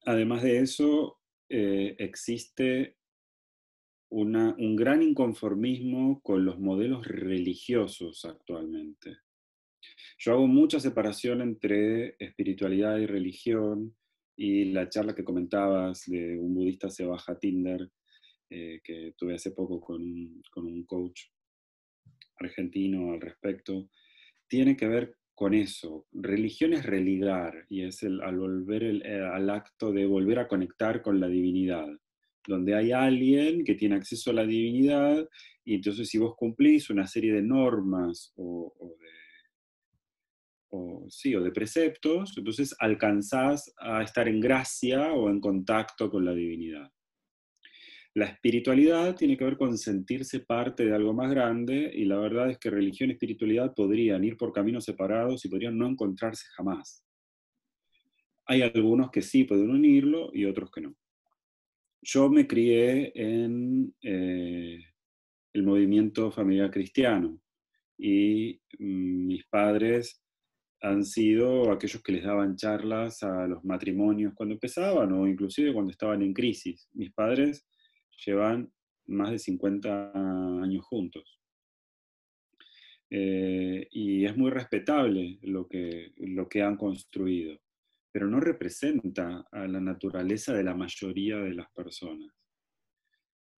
además de eso, existe un gran inconformismo con los modelos religiosos actualmente. Yo hago mucha separación entre espiritualidad y religión, y la charla que comentabas de un budista se baja a Tinder, que tuve hace poco con un coach argentino al respecto, tiene que ver con eso. Religión es religar y es al volver al acto de volver a conectar con la divinidad, donde hay alguien que tiene acceso a la divinidad y entonces si vos cumplís una serie de normas sí, o de preceptos, entonces alcanzás a estar en gracia o en contacto con la divinidad. La espiritualidad tiene que ver con sentirse parte de algo más grande, y la verdad es que religión y espiritualidad podrían ir por caminos separados y podrían no encontrarse jamás. Hay algunos que sí pueden unirlo y otros que no. Yo me crié en el movimiento familiar cristiano, y mis padres han sido aquellos que les daban charlas a los matrimonios cuando empezaban o inclusive cuando estaban en crisis. Mis padres llevan más de 50 años juntos. Y es muy respetable lo que han construido, pero no representa a la naturaleza de la mayoría de las personas.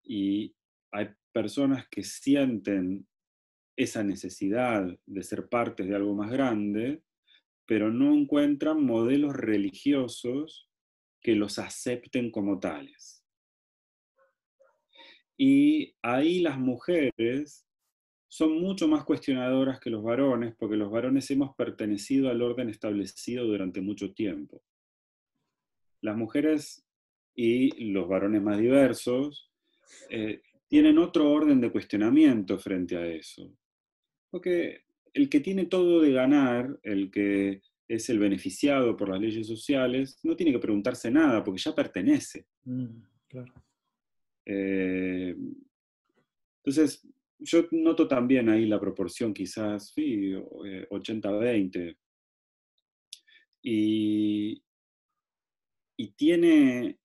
Y hay personas que sienten esa necesidad de ser parte de algo más grande, pero no encuentran modelos religiosos que los acepten como tales. Y ahí las mujeres son mucho más cuestionadoras que los varones, porque los varones hemos pertenecido al orden establecido durante mucho tiempo. Las mujeres y los varones más diversos tienen otro orden de cuestionamiento frente a eso. Porque el que tiene todo de ganar, el que es el beneficiado por las leyes sociales, no tiene que preguntarse nada porque ya pertenece. Claro. Entonces, yo noto también ahí la proporción quizás, sí, 80-20. Y, y tiene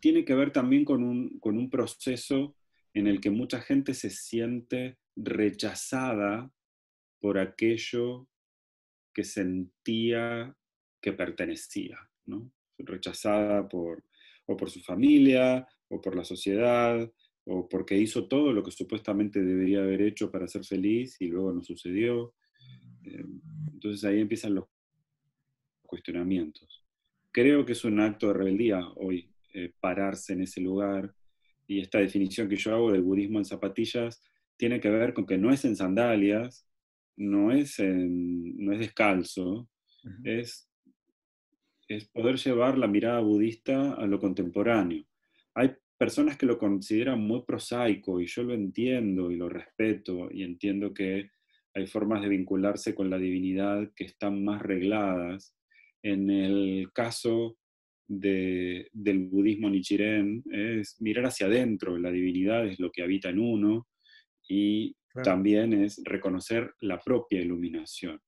que ver también con un proceso en el que mucha gente se siente rechazada por aquello que sentía que pertenecía, ¿no? Rechazada o por su familia, o por la sociedad, o porque hizo todo lo que supuestamente debería haber hecho para ser feliz y luego no sucedió. Entonces ahí empiezan los cuestionamientos. Creo que es un acto de rebeldía hoy pararse en ese lugar, y esta definición que yo hago del budismo en zapatillas tiene que ver con que no es en sandalias, no es descalzo, Uh-huh. es poder llevar la mirada budista a lo contemporáneo. Hay personas que lo consideran muy prosaico, y yo lo entiendo y lo respeto, y entiendo que hay formas de vincularse con la divinidad que están más regladas. En el caso del budismo Nichiren, es mirar hacia adentro, la divinidad es lo que habita en uno, y Claro. también es reconocer la propia iluminación.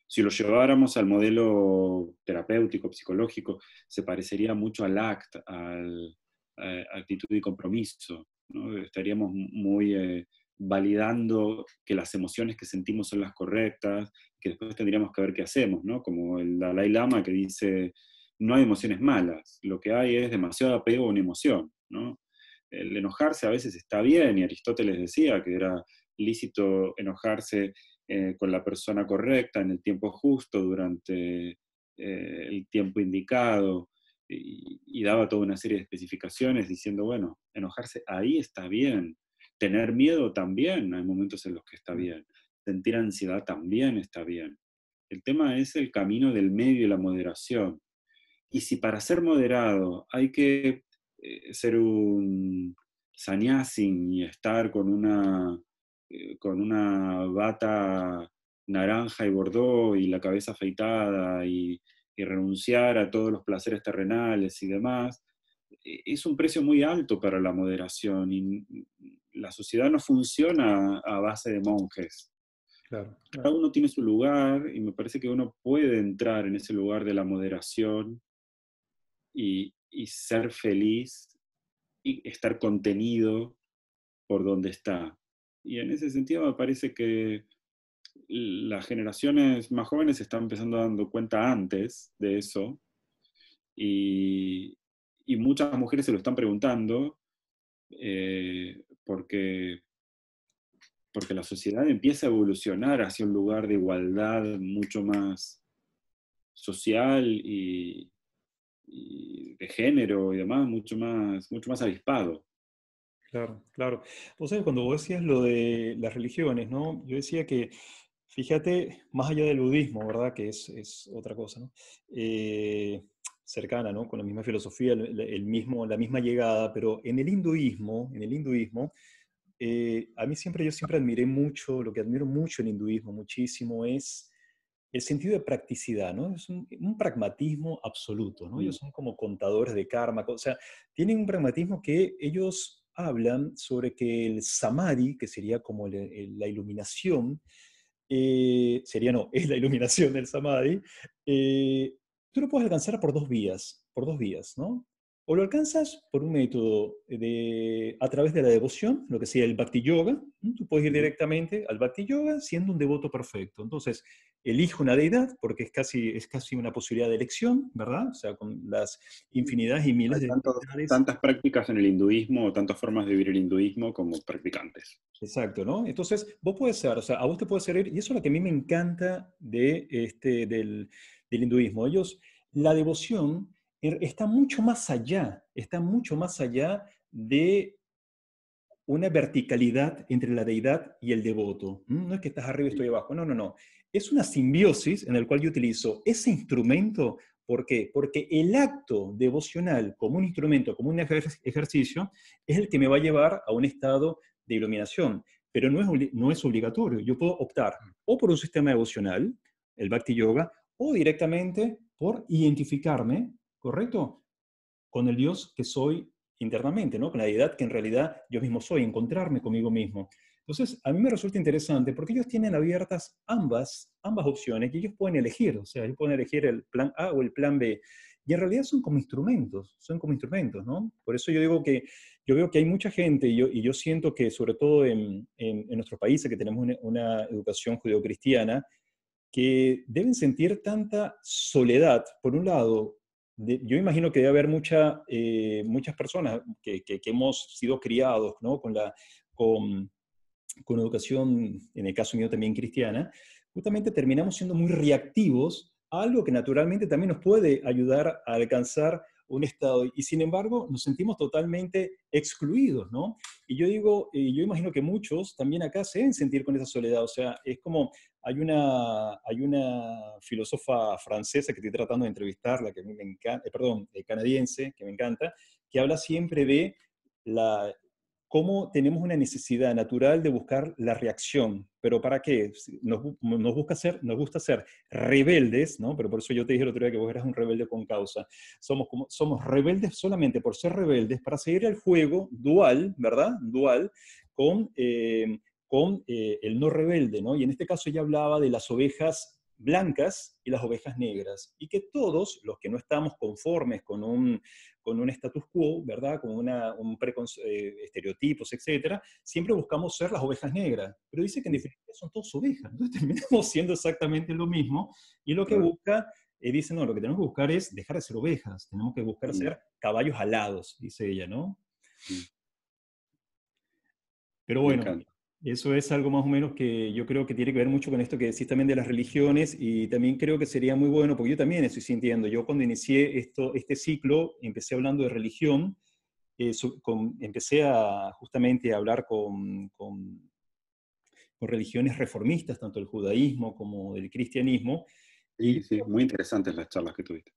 Si lo lleváramos al modelo terapéutico, psicológico, se parecería mucho al ACT, a actitud y compromiso, ¿no? Estaríamos muy validando que las emociones que sentimos son las correctas, que después tendríamos que ver qué hacemos, ¿no? Como el Dalai Lama que dice, no hay emociones malas, lo que hay es demasiado apego a una emoción, ¿no? El enojarse a veces está bien, y Aristóteles decía que era lícito enojarse con la persona correcta, en el tiempo justo, durante el tiempo indicado, y daba toda una serie de especificaciones diciendo, bueno, enojarse ahí está bien, tener miedo también, hay momentos en los que está bien, sentir ansiedad también está bien. El tema es el camino del medio y la moderación. Y si para ser moderado hay que ser un sannyasin y estar con una bata naranja y bordó y la cabeza afeitada, y renunciar a todos los placeres terrenales y demás, es un precio muy alto para la moderación, y la sociedad no funciona a base de monjes. Claro, Cada claro. uno tiene su lugar, y me parece que uno puede entrar en ese lugar de la moderación y ser feliz y estar contenido por donde está. Y en ese sentido me parece que las generaciones más jóvenes se están empezando dando cuenta antes de eso, y, y muchas mujeres se lo están preguntando, porque, porque la sociedad empieza a evolucionar hacia un lugar de igualdad mucho más social y de género y demás, mucho más avispado. Claro, claro. Vos sabés, cuando vos decías lo de las religiones, ¿no? Yo decía que, fíjate, más allá del budismo, ¿verdad? Que es otra cosa, ¿no? cercana, ¿no? Con la misma filosofía, la misma llegada, pero en el hinduismo, yo siempre admiré mucho, lo que admiro mucho en el hinduismo, muchísimo, es el sentido de practicidad, ¿no? Es un pragmatismo absoluto, ¿no? Ellos Mm, son como contadores de karma, o sea, tienen un pragmatismo que ellos hablan sobre que el samadhi, que sería como la iluminación, sería no, es la iluminación del samadhi, eh, tú lo puedes alcanzar por dos vías, ¿no? O lo alcanzas por un método a través de la devoción, lo que sea el Bhakti Yoga. ¿No? Tú puedes ir ujú. directamente al Bhakti Yoga siendo un devoto perfecto. Entonces, elige una deidad, porque es casi una posibilidad de elección, ¿verdad? O sea, con las infinidades y miles Hay de deidades. tantas prácticas en el hinduismo, o tantas formas de vivir el hinduismo como practicantes. Exacto, ¿no? Entonces, vos puedes ser, o sea, a vos te puede servir, y eso es lo que a mí me encanta del hinduismo. La devoción está mucho más allá de una verticalidad entre la deidad y el devoto. No es que estás arriba y estoy abajo, no, no, no. Es una simbiosis en la cual yo utilizo ese instrumento. ¿Por qué? Porque el acto devocional como un instrumento, como un ejercicio, es el que me va a llevar a un estado de iluminación. Pero no es obligatorio. Yo puedo optar o por un sistema devocional, el Bhakti Yoga, o directamente por identificarme, ¿correcto? Con el Dios que soy internamente, ¿no? Con la deidad que en realidad yo mismo soy, encontrarme conmigo mismo. Entonces, a mí me resulta interesante porque ellos tienen abiertas ambas opciones y ellos pueden elegir, o sea, ellos pueden elegir el plan A o el plan B. Y en realidad son como instrumentos, ¿no? Por eso yo digo que yo veo que hay mucha gente y yo siento que sobre todo en nuestros países que tenemos una educación judeocristiana, que deben sentir tanta soledad, por un lado, yo imagino que debe haber muchas personas que hemos sido criados, ¿no? Con, con educación, en el caso mío también cristiana, justamente terminamos siendo muy reactivos a algo que naturalmente también nos puede ayudar a alcanzar un estado. Y sin embargo, nos sentimos totalmente excluidos, ¿no? Y yo digo, yo imagino que muchos también acá se deben sentir con esa soledad. O sea, es como, hay una filósofa francesa que estoy tratando de entrevistarla, que a mí me encanta, perdón, canadiense, que me encanta, que habla siempre de la, cómo tenemos una necesidad natural de buscar la reacción. ¿Pero para qué? Nos gusta ser rebeldes, ¿no? Pero por eso yo te dije el otro día que vos eras un rebelde con causa. Somos rebeldes solamente por ser rebeldes, para seguir el juego dual, ¿verdad? Dual, con el no rebelde, ¿no? Y en este caso ella hablaba de las ovejas blancas y las ovejas negras, y que todos los que no estamos conformes con un status quo, ¿verdad? Con estereotipos, etcétera, siempre buscamos ser las ovejas negras. Pero dice que en definitiva son todas ovejas. Entonces terminamos siendo exactamente lo mismo. Y lo que Claro. busca, dice, no, lo que tenemos que buscar es dejar de ser ovejas. Tenemos que buscar Mm, ser caballos alados, dice ella, ¿no? mm. Pero Me bueno, encanta. eso es algo más o menos que yo creo que tiene que ver mucho con esto que decís también de las religiones, y también creo que sería muy bueno, porque yo también estoy sintiendo, yo cuando inicié este ciclo, empecé hablando de religión, empecé justamente a hablar con religiones reformistas, tanto el judaísmo como el cristianismo, y, Sí, sí, muy interesantes las charlas que tuviste.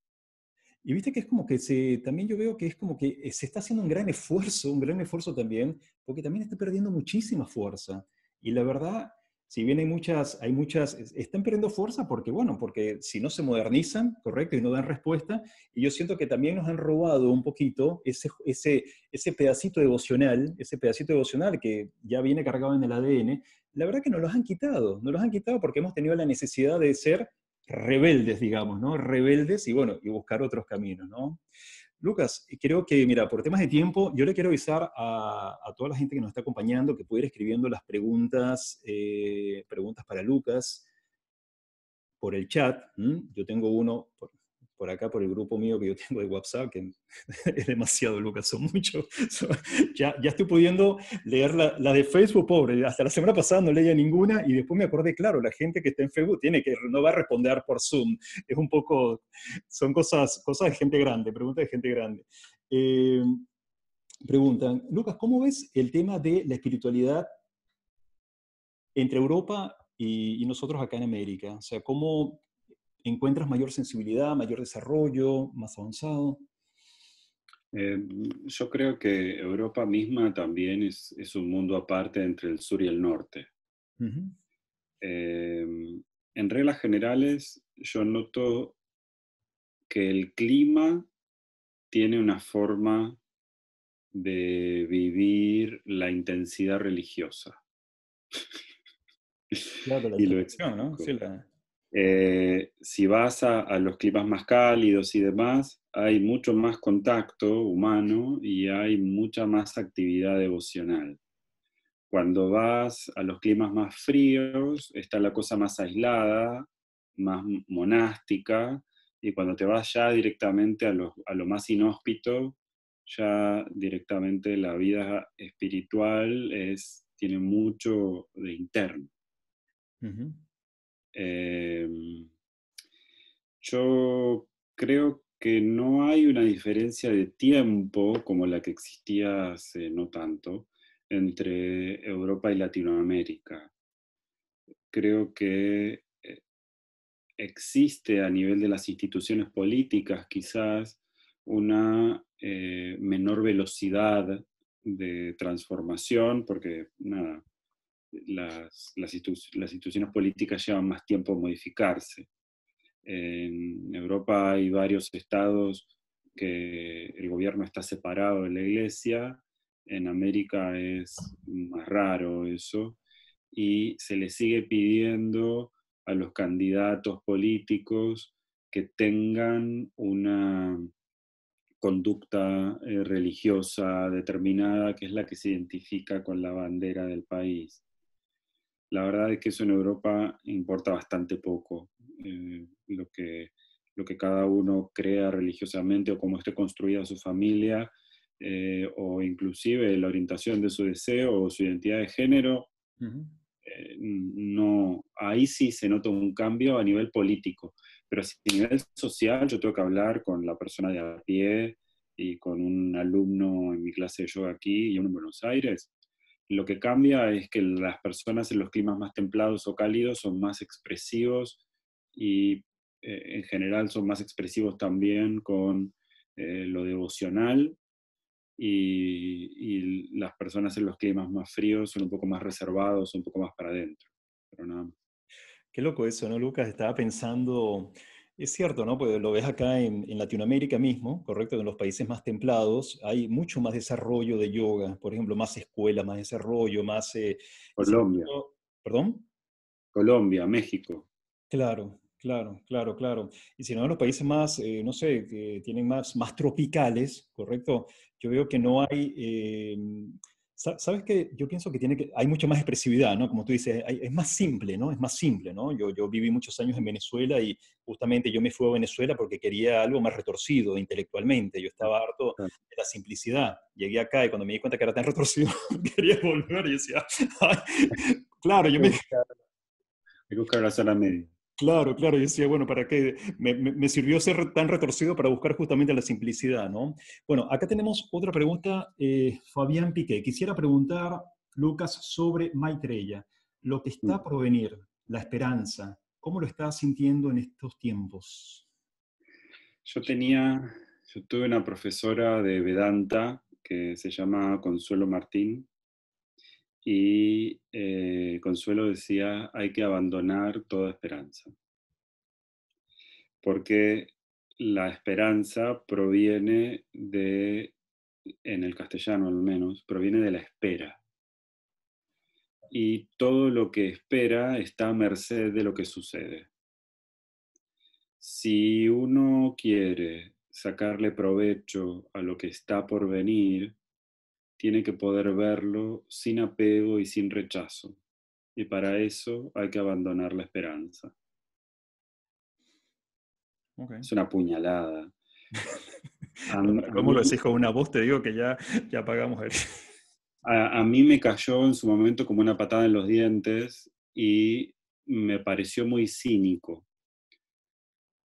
y viste que es como que también yo veo que es como que se está haciendo un gran esfuerzo también, porque también está perdiendo muchísima fuerza. Y la verdad, si bien están perdiendo fuerza porque, bueno, porque si no se modernizan, correcto, y no dan respuesta, y yo siento que también nos han robado un poquito ese pedacito devocional que ya viene cargado en el ADN, la verdad que nos los han quitado porque hemos tenido la necesidad de ser rebeldes, digamos, ¿no? Rebeldes y bueno, y buscar otros caminos, ¿no? Lucas, creo que, mira, por temas de tiempo, yo le quiero avisar a toda la gente que nos está acompañando que puede ir escribiendo las preguntas para Lucas por el chat. Yo tengo uno por acá, por el grupo mío que yo tengo de WhatsApp, que es demasiado, Lucas, son muchos. Ya estoy pudiendo leer la de Facebook, pobre. Hasta la semana pasada no leía ninguna y después me acordé, claro, la gente que está en Facebook no va a responder por Zoom. Es un poco, son cosas de gente grande, preguntas de gente grande. Eh, Preguntan, Lucas, ¿cómo ves el tema de la espiritualidad entre Europa y nosotros acá en América? O sea, ¿cómo, encuentras mayor sensibilidad, mayor desarrollo, más avanzado? Yo creo que Europa misma también es un mundo aparte entre el sur y el norte. Ujú. Eh, en reglas generales, yo noto que el clima tiene una forma de vivir la intensidad religiosa. Claro, la Y lo interpretación, ¿no? explico. Sí, la... Si vas a los climas más cálidos y demás, hay mucho más contacto humano y hay mucha más actividad devocional. Cuando vas a los climas más fríos, está la cosa más aislada, más monástica, y cuando te vas ya directamente a lo más inhóspito, ya directamente la vida espiritual tiene mucho de interno. Ujú. Eh, yo creo que no hay una diferencia de tiempo como la que existía hace no tanto entre Europa y Latinoamérica. Creo que existe a nivel de las instituciones políticas quizás una menor velocidad de transformación, porque nada, las instituciones políticas llevan más tiempo a modificarse. En Europa hay varios estados que el gobierno está separado de la iglesia, en América es más raro eso, y se le sigue pidiendo a los candidatos políticos que tengan una conducta religiosa determinada, que es la que se identifica con la bandera del país. La verdad es que eso en Europa importa bastante poco. Lo que cada uno crea religiosamente o cómo esté construida su familia, o inclusive la orientación de su deseo o su identidad de género, Ujú. no, ahí sí se nota un cambio a nivel político, pero si a nivel social yo tengo que hablar con la persona de a pie y con un alumno en mi clase de yoga aquí y uno en Buenos Aires, lo que cambia es que las personas en los climas más templados o cálidos son más expresivos y en general son más expresivos también con lo devocional y las personas en los climas más fríos son un poco más reservados, un poco más para adentro. Pero nada más. Qué loco eso, ¿no, Lucas? Estaba pensando, es cierto, ¿no? Pues lo ves acá en Latinoamérica mismo, correcto, en los países más templados hay mucho más desarrollo de yoga, por ejemplo, más escuelas, más desarrollo, más... y sin Colombia, embargo- ¿Perdón? Colombia, México. Claro, claro, claro, claro. Y si no, en los países más, no sé, que tienen más tropicales, ¿correcto? Yo veo que no hay, ¿sabes qué? Yo pienso que hay mucha más expresividad, ¿no? Como tú dices, es más simple, ¿no? Es más simple, ¿no? Yo viví muchos años en Venezuela y justamente yo me fui a Venezuela porque quería algo más retorcido intelectualmente. Yo estaba harto de la simplicidad. Llegué acá y cuando me di cuenta que era tan retorcido, quería volver y decía, "Ay, claro, Hay yo que me buscar, hay que buscar la zona media. Claro, claro, yo decía, bueno, ¿para qué? Me sirvió ser tan retorcido para buscar justamente la simplicidad, ¿no? Bueno, acá tenemos otra pregunta, Fabián Piqué. Quisiera preguntar, Lucas, sobre Maitreya, lo que está Mm. por venir, la esperanza, ¿cómo lo estás sintiendo en estos tiempos? Yo yo tuve una profesora de Vedanta que se llama Consuelo Martín y Consuelo decía hay que abandonar toda esperanza, porque la esperanza proviene en el castellano al menos, proviene de la espera. Y todo lo que espera está a merced de lo que sucede. Si uno quiere sacarle provecho a lo que está por venir, tiene que poder verlo sin apego y sin rechazo. Y para eso hay que abandonar la esperanza. Ok. Es una puñalada. Bueno, para A cómo lo mí, decís con una voz, te digo que ya apagamos el... a mí me cayó en su momento como una patada en los dientes y me pareció muy cínico.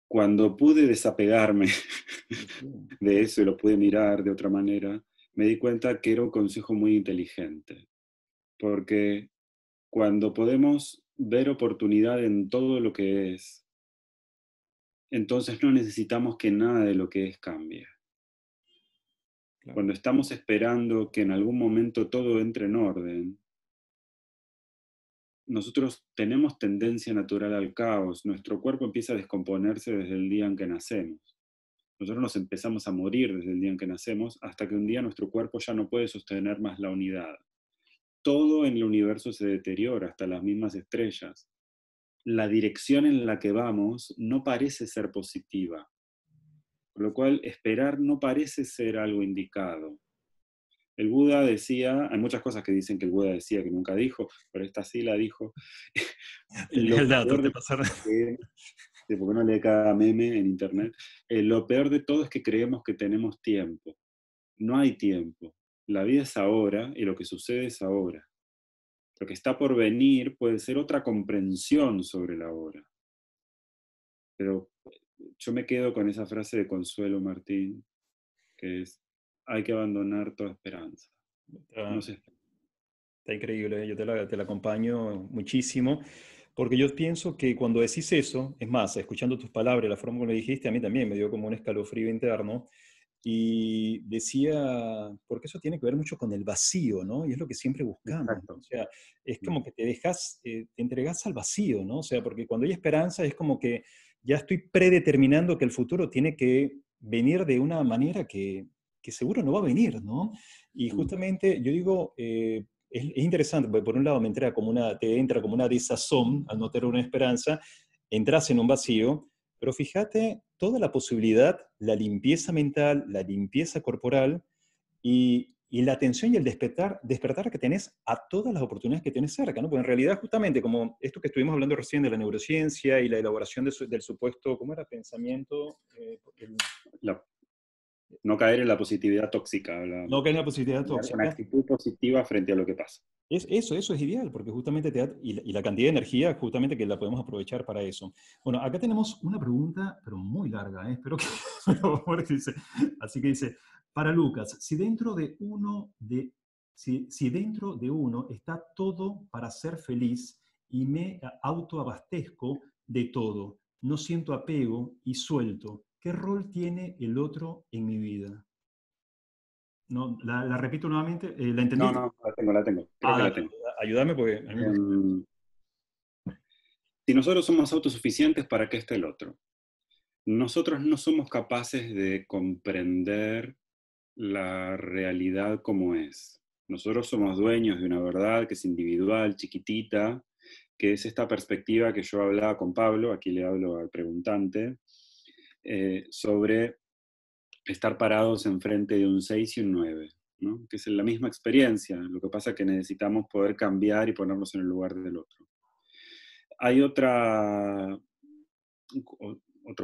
Cuando pude desapegarme de eso y lo pude mirar de otra manera, me di cuenta que era un consejo muy inteligente, porque cuando podemos ver oportunidad en todo lo que es, entonces no necesitamos que nada de lo que es cambie. Claro. Cuando estamos esperando que en algún momento todo entre en orden, nosotros tenemos tendencia natural al caos. Nuestro cuerpo empieza a descomponerse desde el día en que nacemos. Nosotros nos empezamos a morir desde el día en que nacemos hasta que un día nuestro cuerpo ya no puede sostener más la unidad. Todo en el universo se deteriora, hasta las mismas estrellas. La dirección en la que vamos no parece ser positiva, por lo cual esperar no parece ser algo indicado. El Buda decía, hay muchas cosas que dicen que el Buda decía que nunca dijo, pero esta sí la dijo. Tenés Lo el dato, peor te de pasaron. sí, porque no lee cada meme en internet. Lo peor de todo es que creemos que tenemos tiempo. No hay tiempo. La vida es ahora y lo que sucede es ahora. Lo que está por venir puede ser otra comprensión sobre la hora. Pero yo me quedo con esa frase de Consuelo Martín, que es, hay que abandonar toda esperanza. No Está, se está increíble, yo te la acompaño muchísimo, porque yo pienso que cuando decís eso, es más, escuchando tus palabras, la forma como lo dijiste, a mí también me dio como un escalofrío interno, y decía, porque eso tiene que ver mucho con el vacío, ¿no? Y es lo que siempre buscamos, ¿no? O Exacto. sea, es como que te dejas, te entregas al vacío, ¿no? O sea, porque cuando hay esperanza es como que ya estoy predeterminando que el futuro tiene que venir de una manera que seguro no va a venir, ¿no? Y justamente yo digo, es interesante, porque por un lado te entra como una desazón al no tener una esperanza, entras en un vacío, pero fíjate toda la posibilidad, la limpieza mental, la limpieza corporal y la atención y el despertar que tenés a todas las oportunidades que tenés cerca, ¿no? Porque en realidad justamente como esto que estuvimos hablando recién de la neurociencia y la elaboración del supuesto, ¿cómo era? Pensamiento, La- no caer en la positividad tóxica, no que hay una hablábamos. positividad Tener una tóxica. actitud positiva frente a lo que pasa. Eso es ideal, porque justamente y la cantidad de energía, justamente que la podemos aprovechar para eso. Bueno, acá tenemos una pregunta, pero muy larga, ¿eh? Espero que me lo borres, dice. Así que dice, para Lucas, si dentro de uno está todo para ser feliz y me autoabastezco de todo, no siento apego y suelto, ¿qué rol tiene el otro en mi vida? No, la repito nuevamente, ¿la No, entendiste? no, la tengo, creo Ah, que la dale, tengo. ayúdame porque a mí me cuesta. Em, si nosotros somos autosuficientes, ¿para qué está el otro? Nosotros no somos capaces de comprender la realidad como es. Nosotros somos dueños de una verdad que es individual, chiquitita, que es esta perspectiva que yo hablaba con Pablo, aquí le hablo al preguntante, sobre estar parados enfrente de un 6 y un 9, ¿no? Que es la misma experiencia, lo que pasa es que necesitamos poder cambiar y ponernos en el lugar del otro. Hay otro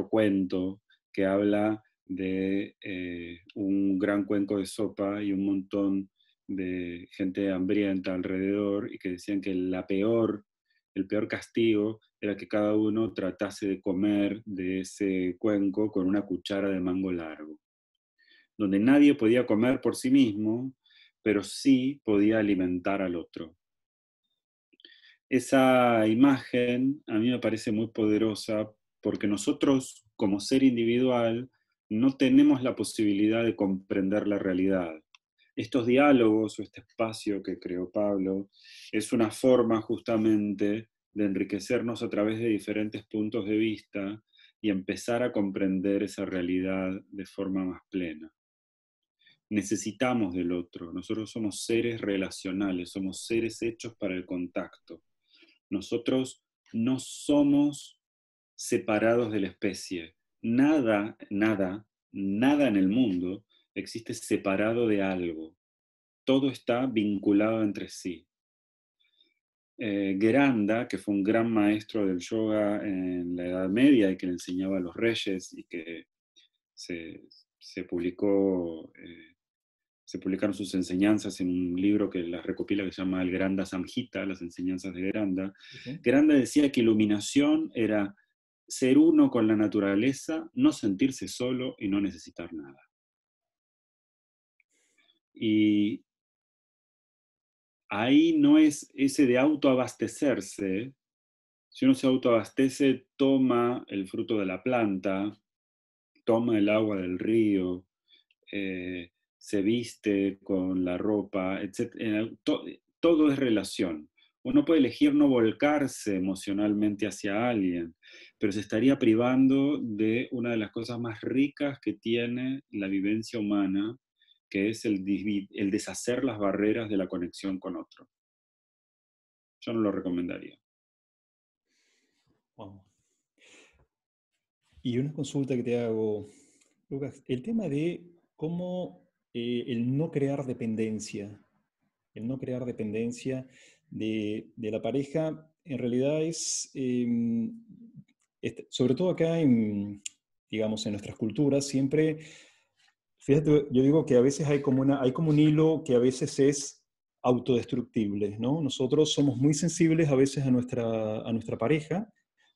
cuento que habla de un gran cuenco de sopa y un montón de gente hambrienta alrededor y que decían que el peor castigo era que cada uno tratase de comer de ese cuenco con una cuchara de mango largo, donde nadie podía comer por sí mismo, pero sí podía alimentar al otro. Esa imagen a mí me parece muy poderosa porque nosotros como ser individual no tenemos la posibilidad de comprender la realidad. Estos diálogos o este espacio que creó Pablo es una forma justamente de enriquecernos a través de diferentes puntos de vista y empezar a comprender esa realidad de forma más plena. Necesitamos del otro, nosotros somos seres relacionales, somos seres hechos para el contacto. Nosotros no somos separados de la especie. Nada, nada, nada en el mundo existe separado de algo. Todo está vinculado entre sí. Geranda, que fue un gran maestro del yoga en la Edad Media y que le enseñaba a los reyes y que se, se publicó, se publicaron sus enseñanzas en un libro que las recopila que se llama El Granda Samhita, las enseñanzas de Geranda. Sí. Geranda decía que iluminación era ser uno con la naturaleza, no sentirse solo y no necesitar nada. Y ahí no es ese de autoabastecerse, Si uno se autoabastece, toma el fruto de la planta, toma el agua del río, se viste con la ropa, etc. Todo es relación. Uno puede elegir no volcarse emocionalmente hacia alguien, pero se estaría privando de una de las cosas más ricas que tiene la vivencia humana, que es el deshacer las barreras de la conexión con otro. Yo no lo recomendaría. Wow. Y una consulta que te hago, Lucas, el tema de cómo el no crear dependencia, de la pareja, en realidad es, sobre todo acá digamos, en nuestras culturas, siempre, fíjate, yo digo que a veces hay como un hilo que a veces es autodestructible, ¿no? Nosotros somos muy sensibles a veces a nuestra pareja,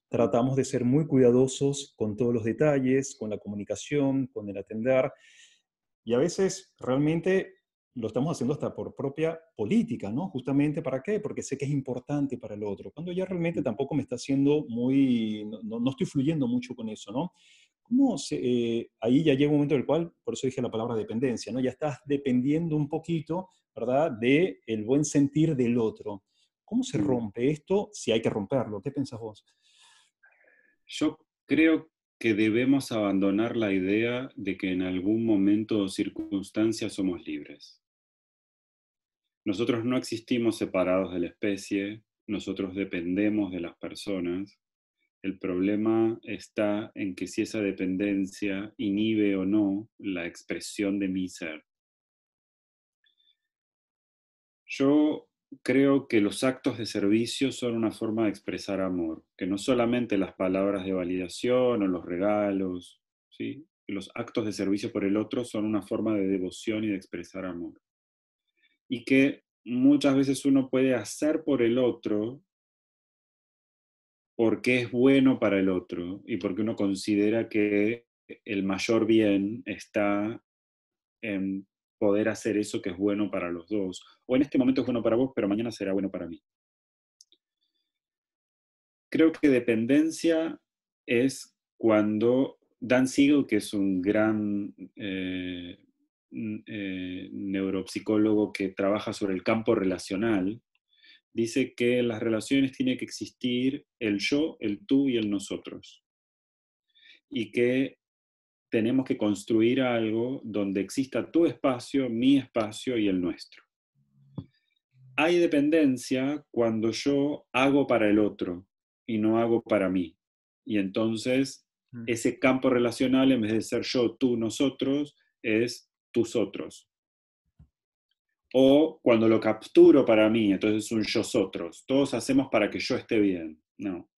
tratamos de ser muy cuidadosos con todos los detalles, con la comunicación, con el atender, y a veces realmente lo estamos haciendo hasta por propia política, ¿no? Justamente ¿para qué? Porque sé que es importante para el otro. Cuando ya realmente tampoco me está haciendo muy, no estoy fluyendo mucho con eso, ¿no? Ahí ya llega un momento en el cual, por eso dije la palabra dependencia, ¿no? Ya estás dependiendo un poquito, ¿verdad? De el buen sentir del otro. ¿Cómo se rompe esto si hay que romperlo? ¿Qué pensás vos? Yo creo que debemos abandonar la idea de que en algún momento o circunstancia somos libres. Nosotros no existimos separados de la especie, nosotros dependemos de las personas. El problema está en que si esa dependencia inhibe o no la expresión de mi ser. Yo creo que los actos de servicio son una forma de expresar amor, que no solamente las palabras de validación o los regalos, ¿sí? Los actos de servicio por el otro son una forma de devoción y de expresar amor. Y que muchas veces uno puede hacer por el otro porque es bueno para el otro y porque uno considera que el mayor bien está en poder hacer eso que es bueno para los dos. O en este momento es bueno para vos, pero mañana será bueno para mí. Creo que dependencia es cuando Dan Siegel, que es un gran neuropsicólogo que trabaja sobre el campo relacional, dice que en las relaciones tiene que existir el yo, el tú y el nosotros. Y que tenemos que construir algo donde exista tu espacio, mi espacio y el nuestro. Hay dependencia cuando yo hago para el otro y no hago para mí. Y entonces ese campo relacional, en vez de ser yo, tú, nosotros, es tus otros. O cuando lo capturo para mí, entonces es un yo-otros. Todos hacemos para que yo esté bien. No.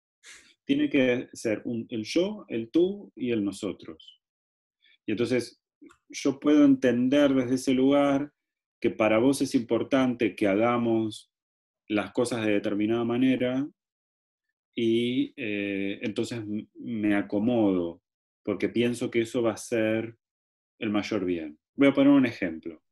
Tiene que ser el yo, el tú y el nosotros. Y entonces yo puedo entender desde ese lugar que para vos es importante que hagamos las cosas de determinada manera y entonces me acomodo porque pienso que eso va a ser el mayor bien. Voy a poner un ejemplo.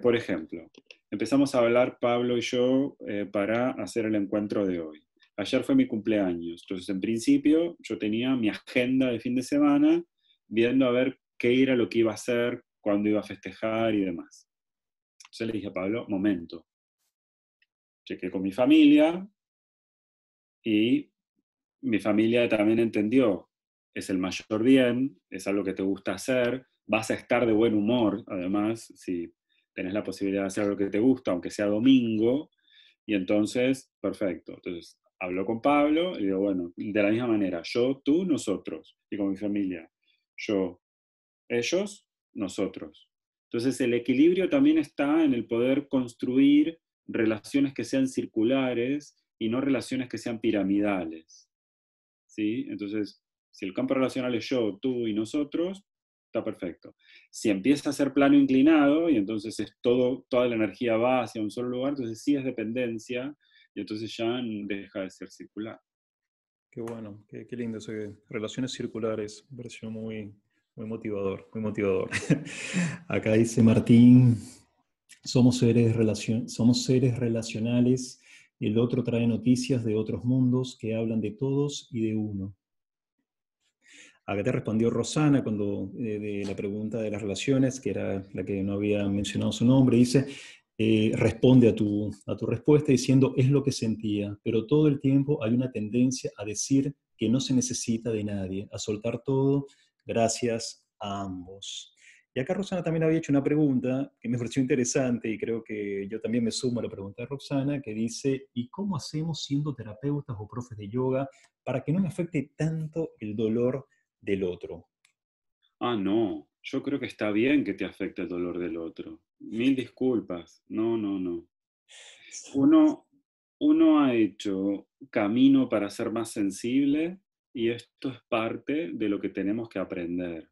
Por ejemplo, empezamos a hablar Pablo y yo para hacer el encuentro de hoy. Ayer fue mi cumpleaños, entonces en principio yo tenía mi agenda de fin de semana viendo a ver qué era lo que iba a hacer, cuándo iba a festejar y demás. Entonces le dije a Pablo, momento, chequé con mi familia y mi familia también entendió, es el mayor bien, es algo que te gusta hacer, vas a estar de buen humor, además, si tenés la posibilidad de hacer algo que te gusta, aunque sea domingo, y entonces, perfecto. Entonces, hablo con Pablo y digo, bueno, de la misma manera, yo, tú, nosotros, y con mi familia, yo, ellos, nosotros. Entonces, el equilibrio también está en el poder construir relaciones que sean circulares y no relaciones que sean piramidales. ¿Sí? Entonces, si el campo relacional es yo, tú y nosotros, está perfecto. Si empieza a ser plano inclinado y entonces es toda la energía va hacia un solo lugar, entonces sí es dependencia y entonces ya deja de ser circular. Qué bueno, qué lindo eso de relaciones circulares. Me pareció muy motivador, muy motivador. Acá dice Martín, somos seres relacionales El otro trae noticias de otros mundos que hablan de todos y de uno. Acá te respondió Rosana cuando de la pregunta de las relaciones, que era la que no había mencionado su nombre, dice, responde a tu respuesta diciendo, es lo que sentía, pero todo el tiempo hay una tendencia a decir que no se necesita de nadie, a soltar todo gracias a ambos. Y acá Rosana también había hecho una pregunta que me pareció interesante y creo que yo también me sumo a la pregunta de Roxana, que dice, ¿y cómo hacemos siendo terapeutas o profes de yoga para que no me afecte tanto el dolor del otro? Ah, no, yo creo que está bien que te afecte el dolor del otro. Mil disculpas. No, no, no. Uno, uno ha hecho camino para ser más sensible y esto es parte de lo que tenemos que aprender.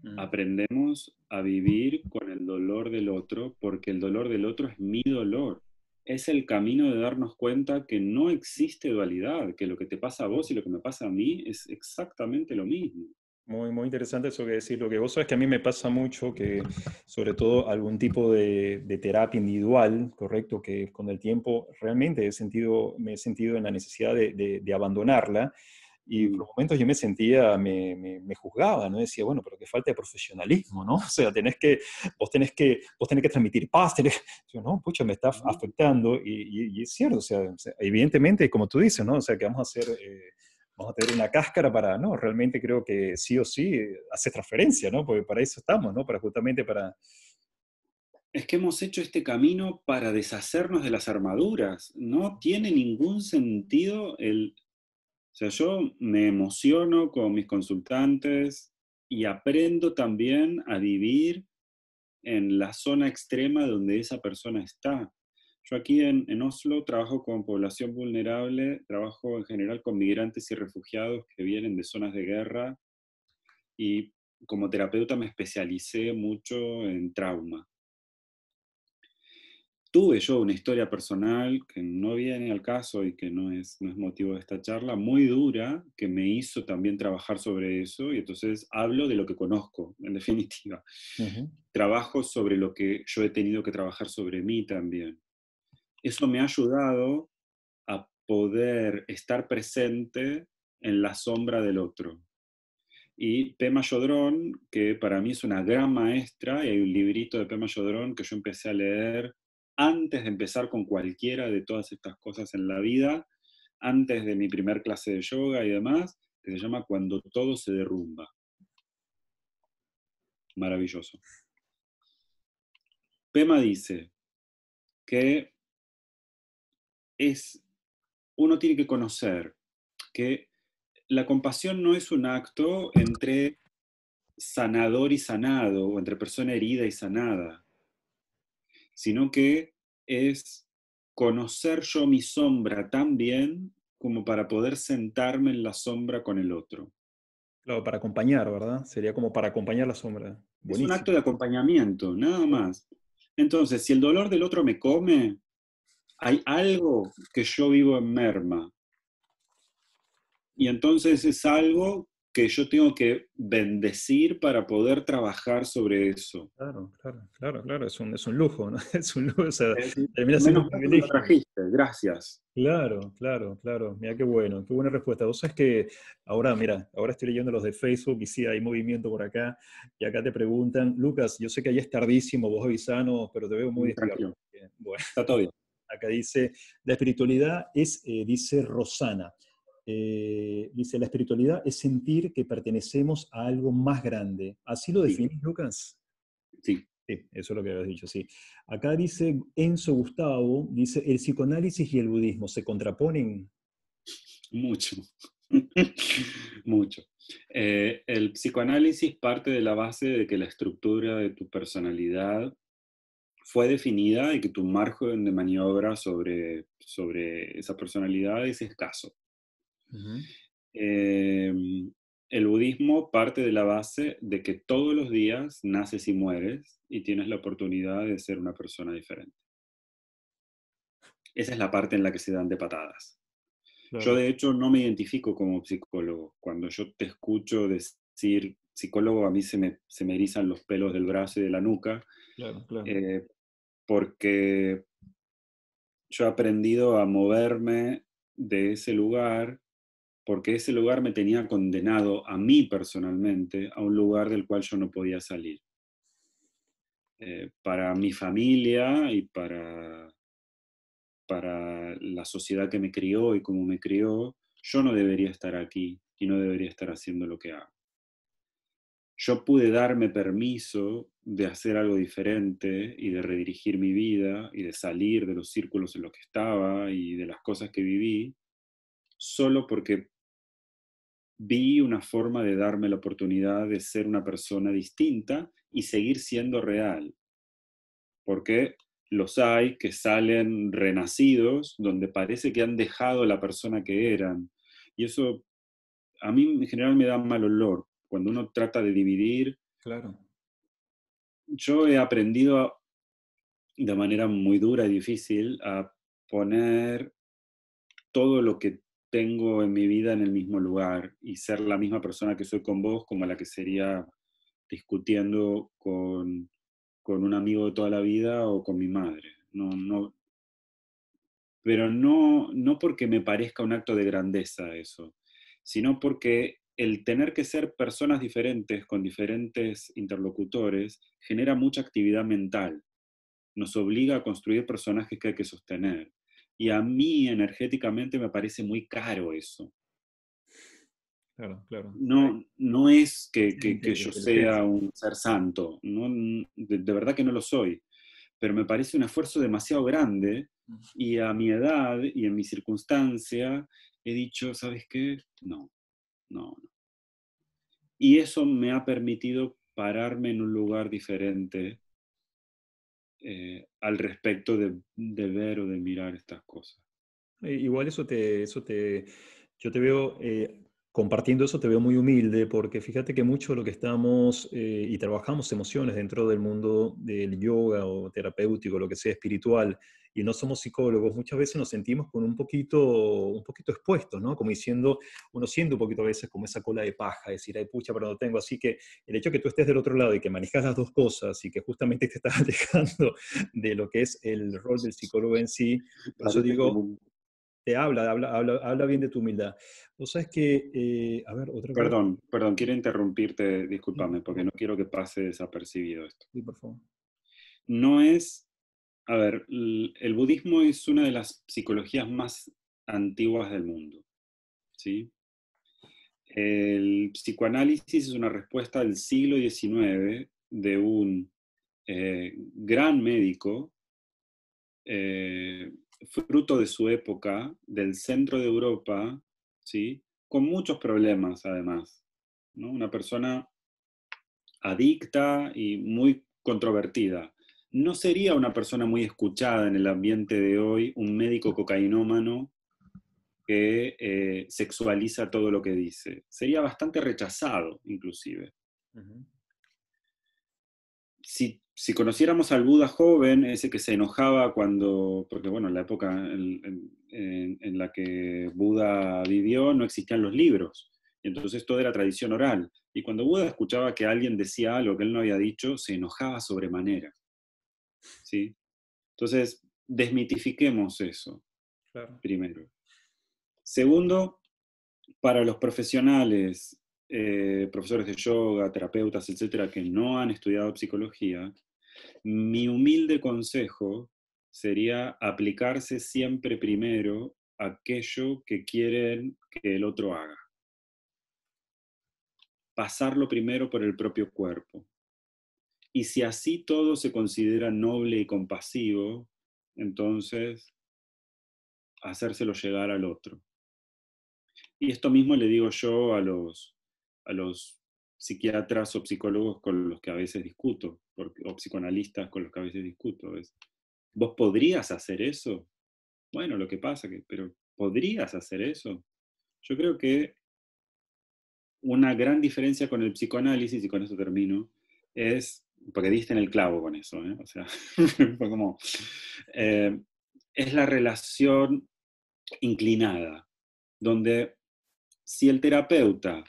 Mm. Aprendemos a vivir con el dolor del otro porque el dolor del otro es mi dolor. Es el camino de darnos cuenta que no existe dualidad, que lo que te pasa a vos y lo que me pasa a mí es exactamente lo mismo. Muy, muy interesante eso que decís. Lo que vos sabes que a mí me pasa mucho, que sobre todo algún tipo de terapia individual, correcto, que con el tiempo realmente me he sentido en la necesidad de abandonarla. Y Mm. por momentos yo me sentía, me juzgaba, ¿no? Decía, bueno, pero qué falta de profesionalismo, ¿no? O sea, vos tenés que transmitir paz, yo, no, pucha, me está afectando, y es cierto, o sea, evidentemente, como tú dices, ¿no? O sea, que vamos a tener una cáscara para, no, realmente creo que sí o sí hace transferencia, ¿no? Porque para eso estamos, ¿no? Para justamente para... Es que hemos hecho este camino para deshacernos de las armaduras. No tiene ningún sentido el... O sea, yo me emociono con mis consultantes y aprendo también a vivir en la zona extrema donde esa persona está. Yo aquí en Oslo trabajo con población vulnerable, trabajo en general con migrantes y refugiados que vienen de zonas de guerra y como terapeuta me especialicé mucho en trauma. Tuve yo una historia personal que no viene al caso y que no es motivo de esta charla, muy dura, que me hizo también trabajar sobre eso, y entonces hablo de lo que conozco, en definitiva. Ujú. Trabajo sobre lo que yo he tenido que trabajar sobre mí también. Eso me ha ayudado a poder estar presente en la sombra del otro. Y Pema Chodrón, que para mí es una gran maestra, y hay un librito de Pema Chodrón que yo empecé a leer antes de empezar con cualquiera de todas estas cosas en la vida, antes de mi primer clase de yoga y demás, que se llama Cuando todo se derrumba. Maravilloso. Pema dice que uno tiene que conocer que la compasión no es un acto entre sanador y sanado, o entre persona herida y sanada, sino que es conocer yo mi sombra tan bien como para poder sentarme en la sombra con el otro. Claro, para acompañar, ¿verdad? Sería como para acompañar la sombra. Es un acto de Buenísimo. acompañamiento, nada más. Entonces, si el dolor del otro me come, hay algo que yo vivo en merma. Y entonces es algo que yo tengo que bendecir para poder trabajar sobre eso. Claro, claro, claro, claro, es un lujo, ¿no? Es un lujo, o sea, Es decir, termina siendo menos un mal que me lo privilegio. trajiste, gracias. Claro, claro, claro. Mira qué buena respuesta. Vos sabés que ahora, mira, ahora estoy leyendo los de Facebook y sí, hay movimiento por acá. Y acá te preguntan, Lucas, yo sé que allá es tardísimo, vos avisanos, pero te veo muy despierto. Tranquilo, Bueno, está todo bien. acá dice, la espiritualidad es, dice Rosana, dice, la espiritualidad es sentir que pertenecemos a algo más grande. ¿Así lo Sí, definís, Lucas? sí, Sí, eso es lo que habías dicho, sí. Acá dice Enzo Gustavo, dice, ¿el psicoanálisis y el budismo se contraponen? mucho, mucho. El psicoanálisis parte de la base de que la estructura de tu personalidad fue definida y que tu margen de maniobra sobre esa personalidad es escaso. Ujú. Eh, el budismo parte de la base de que todos los días naces y mueres y tienes la oportunidad de ser una persona diferente. Esa es la parte en la que se dan de patadas. Yo Claro, de hecho no me identifico como psicólogo. Cuando yo te escucho decir psicólogo, a mí se me erizan los pelos del brazo y de la nuca, claro, claro. eh, porque yo he aprendido a moverme de ese lugar porque ese lugar me tenía condenado a mí personalmente a un lugar del cual yo no podía salir. Para mi familia y para la sociedad que me crió y cómo me crió, yo no debería estar aquí y no debería estar haciendo lo que hago. Yo pude darme permiso de hacer algo diferente y de redirigir mi vida y de salir de los círculos en los que estaba y de las cosas que viví, solo porque vi una forma de darme la oportunidad de ser una persona distinta y seguir siendo real. Porque los hay que salen renacidos, donde parece que han dejado la persona que eran. Y eso a mí en general me da mal olor. Cuando uno trata de dividir, Claro. yo he aprendido de manera muy dura y difícil a poner todo lo que tengo en mi vida en el mismo lugar y ser la misma persona que soy con vos como la que sería discutiendo con un amigo de toda la vida o con mi madre. Pero no porque me parezca un acto de grandeza eso, sino porque el tener que ser personas diferentes con diferentes interlocutores genera mucha actividad mental, nos obliga a construir personajes que hay que sostener. Y a mí energéticamente me parece muy caro eso. Claro, claro. No es que yo sea Inteligencia. un ser santo, no, de verdad que no lo soy, pero me parece un esfuerzo demasiado grande y a mi edad y en mi circunstancia he dicho, ¿sabes qué? No. Y eso me ha permitido pararme en un lugar diferente al respecto de ver o de mirar estas cosas. Igual yo te veo, compartiendo eso, te veo muy humilde, porque fíjate que mucho de lo que estamos y trabajamos emociones dentro del mundo del yoga o terapéutico, lo que sea espiritual, y no somos psicólogos, muchas veces nos sentimos con un poquito expuestos, ¿no? Como diciendo, uno siente un poquito a veces como esa cola de paja, decir, ay, pucha, pero no tengo. Así que el hecho de que tú estés del otro lado y que manejas las dos cosas y que justamente te estás alejando de lo que es el rol del psicólogo en sí, por eso Parece digo, como un... te habla bien de tu humildad. Vos sabes que, a ver, otra cosa. Perdón, quiero interrumpirte, Sí, por discúlpame, porque favor. no quiero que pase desapercibido esto. Sí, por favor. No es, a ver, el budismo es una de las psicologías más antiguas del mundo, ¿sí? El psicoanálisis es una respuesta del siglo XIX de un gran médico, eh, fruto de su época, del centro de Europa, ¿sí? Con muchos problemas además, ¿no? Una persona adicta y muy controvertida. No sería una persona muy escuchada en el ambiente de hoy, un médico cocainómano que sexualiza todo lo que dice. Sería bastante rechazado, inclusive. Ujú. Si conociéramos al Buda joven, ese que se enojaba cuando, porque bueno, en la época en la que Buda vivió no existían los libros, y entonces todo era tradición oral. Y cuando Buda escuchaba que alguien decía algo que él no había dicho, se enojaba sobremanera, ¿sí? Entonces, desmitifiquemos eso, Claro. primero. Segundo, para los profesionales, profesores de yoga, terapeutas, etcétera, que no han estudiado psicología, mi humilde consejo sería aplicarse siempre primero aquello que quieren que el otro haga. Pasarlo primero por el propio cuerpo. Y si así todo se considera noble y compasivo, entonces hacérselo llegar al otro. Y esto mismo le digo yo a los psiquiatras o psicólogos con los que a veces discuto, o psicoanalistas con los que a veces discuto. ¿Vos podrías hacer eso? Bueno, lo que pasa pero ¿podrías hacer eso? Yo creo que una gran diferencia con el psicoanálisis, y con eso termino, es, porque diste en el clavo con eso, ¿eh? O sea, fue como, eh, es la relación inclinada, donde si el terapeuta,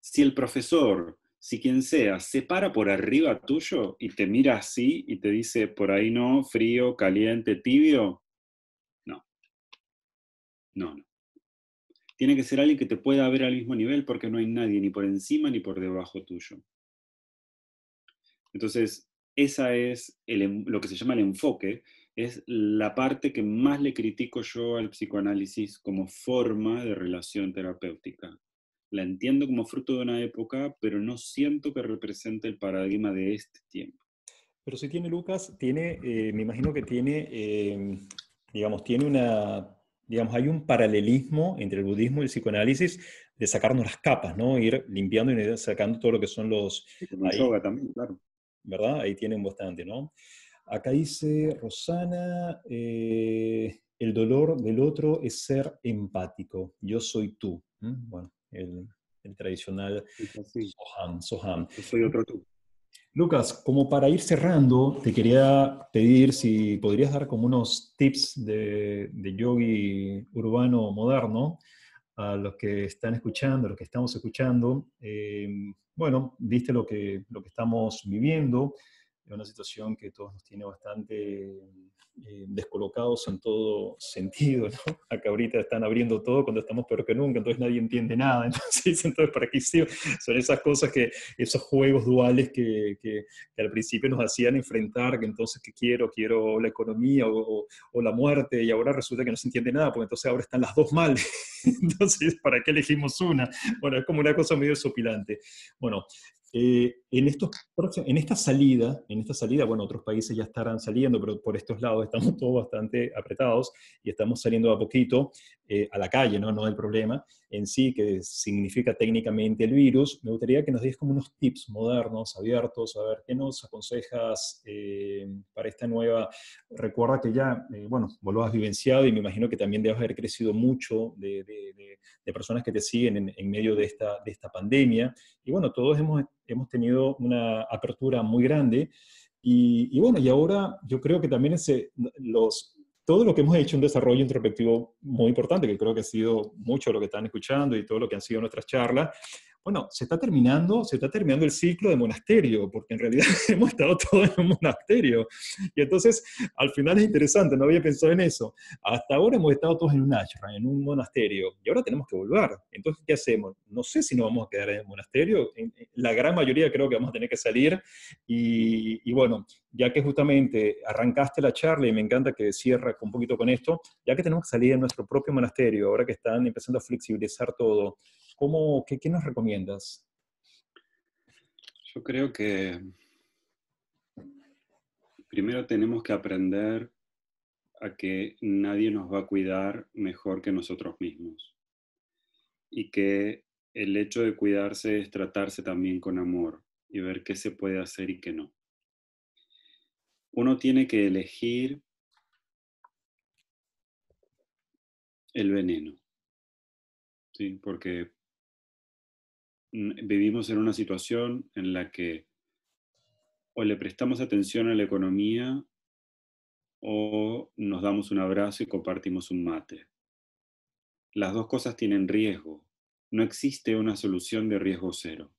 si el profesor, si quien sea, se para por arriba tuyo y te mira así y te dice, por ahí no, frío, caliente, tibio, no, no. Tiene que ser alguien que te pueda ver al mismo nivel porque no hay nadie ni por encima ni por debajo tuyo. Entonces, esa es lo que se llama el enfoque, es la parte que más le critico yo al psicoanálisis como forma de relación terapéutica. La entiendo como fruto de una época, pero no siento que represente el paradigma de este tiempo. Pero si tiene Lucas, tiene, me imagino que tiene, digamos, tiene una, digamos, hay un paralelismo entre el budismo y el psicoanálisis de sacarnos las capas, ¿no? Ir limpiando y ir sacando todo lo que son los, Y como el ahí, yoga también, claro. ¿verdad? Ahí tienen bastante, ¿no? Acá dice Rosana, el dolor del otro es ser empático, yo soy tú. ¿Mm? Bueno, el tradicional Es así. Soham, Soham. Yo soy otro tú. Lucas, como para ir cerrando, te quería pedir si podrías dar como unos tips de yogi urbano moderno a los que están escuchando, a los que estamos escuchando. Bueno, viste lo que estamos viviendo, es una situación que todos nos tiene bastante descolocados en todo sentido, ¿no? Acá ahorita están abriendo todo cuando estamos peor que nunca, entonces nadie entiende nada, entonces ¿para qué sí? Son esas cosas que, esos juegos duales que al principio nos hacían enfrentar, que entonces que quiero la economía o la muerte, y ahora resulta que no se entiende nada, porque entonces ahora están las dos mal, entonces ¿para qué elegimos una? Bueno, es como una cosa medio sopilante. Bueno, en esta salida, bueno, otros países ya estarán saliendo, pero por estos lados estamos todos bastante apretados y estamos saliendo a poquito a la calle, ¿no? No el problema en sí, que significa técnicamente el virus. Me gustaría que nos des como unos tips modernos, abiertos, a ver, ¿qué nos aconsejas para esta nueva? Recuerda que ya, bueno, vos lo has vivenciado y me imagino que también debes haber crecido mucho de personas que te siguen en medio de esta pandemia. Y bueno, todos hemos tenido una apertura muy grande. Y bueno, y ahora yo creo que también todo lo que hemos hecho un desarrollo introspectivo muy importante, que creo que ha sido mucho lo que están escuchando y todo lo que han sido nuestras charlas. Bueno, se está terminando el ciclo de monasterio, porque en realidad hemos estado todos en un monasterio. Y entonces, al final es interesante, no había pensado en eso. Hasta ahora hemos estado todos en un ashram, en un monasterio, y ahora tenemos que volver. Entonces, ¿qué hacemos? No sé si nos vamos a quedar en el monasterio. La gran mayoría creo que vamos a tener que salir. Y bueno, ya que justamente arrancaste la charla y me encanta que cierra un poquito con esto, ya que tenemos que salir de nuestro propio monasterio, ahora que están empezando a flexibilizar todo, qué nos recomiendas? Yo creo que primero tenemos que aprender a que nadie nos va a cuidar mejor que nosotros mismos. Y que el hecho de cuidarse es tratarse también con amor y ver qué se puede hacer y qué no. Uno tiene que elegir el veneno, ¿sí? Porque vivimos en una situación en la que o le prestamos atención a la economía o nos damos un abrazo y compartimos un mate. Las dos cosas tienen riesgo. No existe una solución de riesgo cero.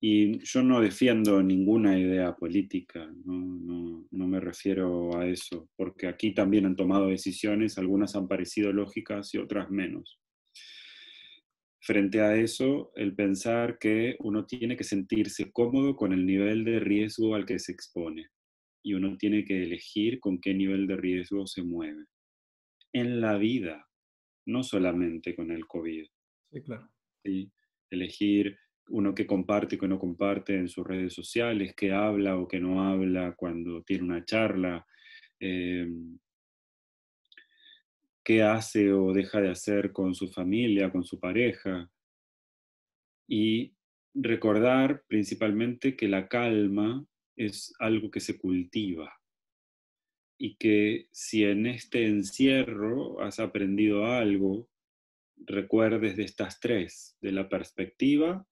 Y yo no defiendo ninguna idea política, no me refiero a eso, porque aquí también han tomado decisiones, algunas han parecido lógicas y otras menos. Frente a eso, el pensar que uno tiene que sentirse cómodo con el nivel de riesgo al que se expone y uno tiene que elegir con qué nivel de riesgo se mueve. En la vida, no solamente con el COVID. Sí, claro. ¿Sí? Elegir uno que comparte y que no comparte en sus redes sociales, que habla o que no habla cuando tiene una charla, eh, qué hace o deja de hacer con su familia, con su pareja, y recordar principalmente que la calma es algo que se cultiva y que si en este encierro has aprendido algo, recuerdes de estas tres, de la perspectiva,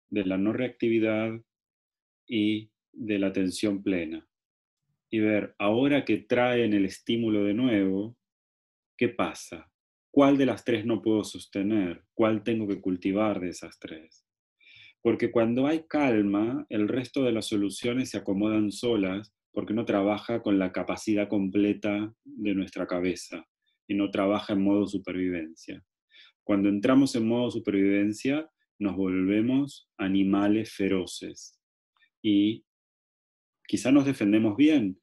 de la no reactividad y de la atención plena. Y ver, ahora que traen el estímulo de nuevo, ¿qué pasa? ¿Cuál de las tres no puedo sostener? ¿Cuál tengo que cultivar de esas tres? Porque cuando hay calma, el resto de las soluciones se acomodan solas porque uno trabaja con la capacidad completa de nuestra cabeza. y no trabaja en modo supervivencia. Cuando entramos en modo supervivencia, nos volvemos animales feroces y quizá nos defendemos bien,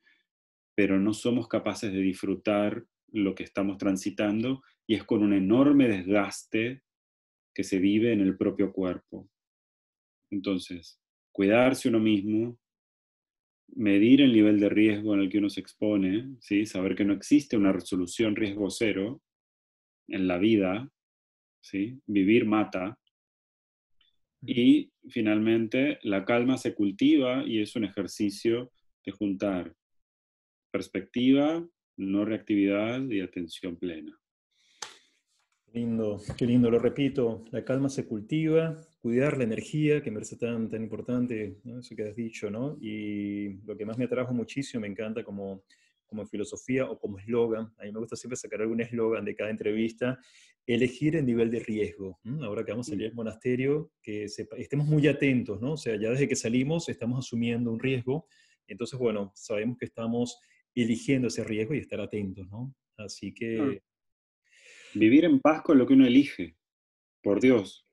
pero no somos capaces de disfrutar lo que estamos transitando y es con un enorme desgaste que se vive en el propio cuerpo. Entonces, cuidarse uno mismo, medir el nivel de riesgo en el que uno se expone, ¿sí? Saber que no existe una resolución riesgo cero en la vida, ¿sí? Vivir mata. Y finalmente, la calma se cultiva y es un ejercicio de juntar perspectiva, no reactividad y atención plena. Lindo, qué lindo, lo repito, la calma se cultiva, cuidar la energía, que me parece tan importante, ¿no? Eso que has dicho, ¿no? Y lo que más me atrajo muchísimo, me encanta como filosofía o como eslogan, a mí me gusta siempre sacar algún eslogan de cada entrevista, elegir el nivel de riesgo. ¿M? Ahora que vamos a salir del monasterio, que estemos muy atentos, ¿no? O sea, ya desde que salimos estamos asumiendo un riesgo, entonces, bueno, sabemos que estamos eligiendo ese riesgo y estar atentos, ¿no? Así Ah, que... vivir en paz con lo que uno elige, por Dios.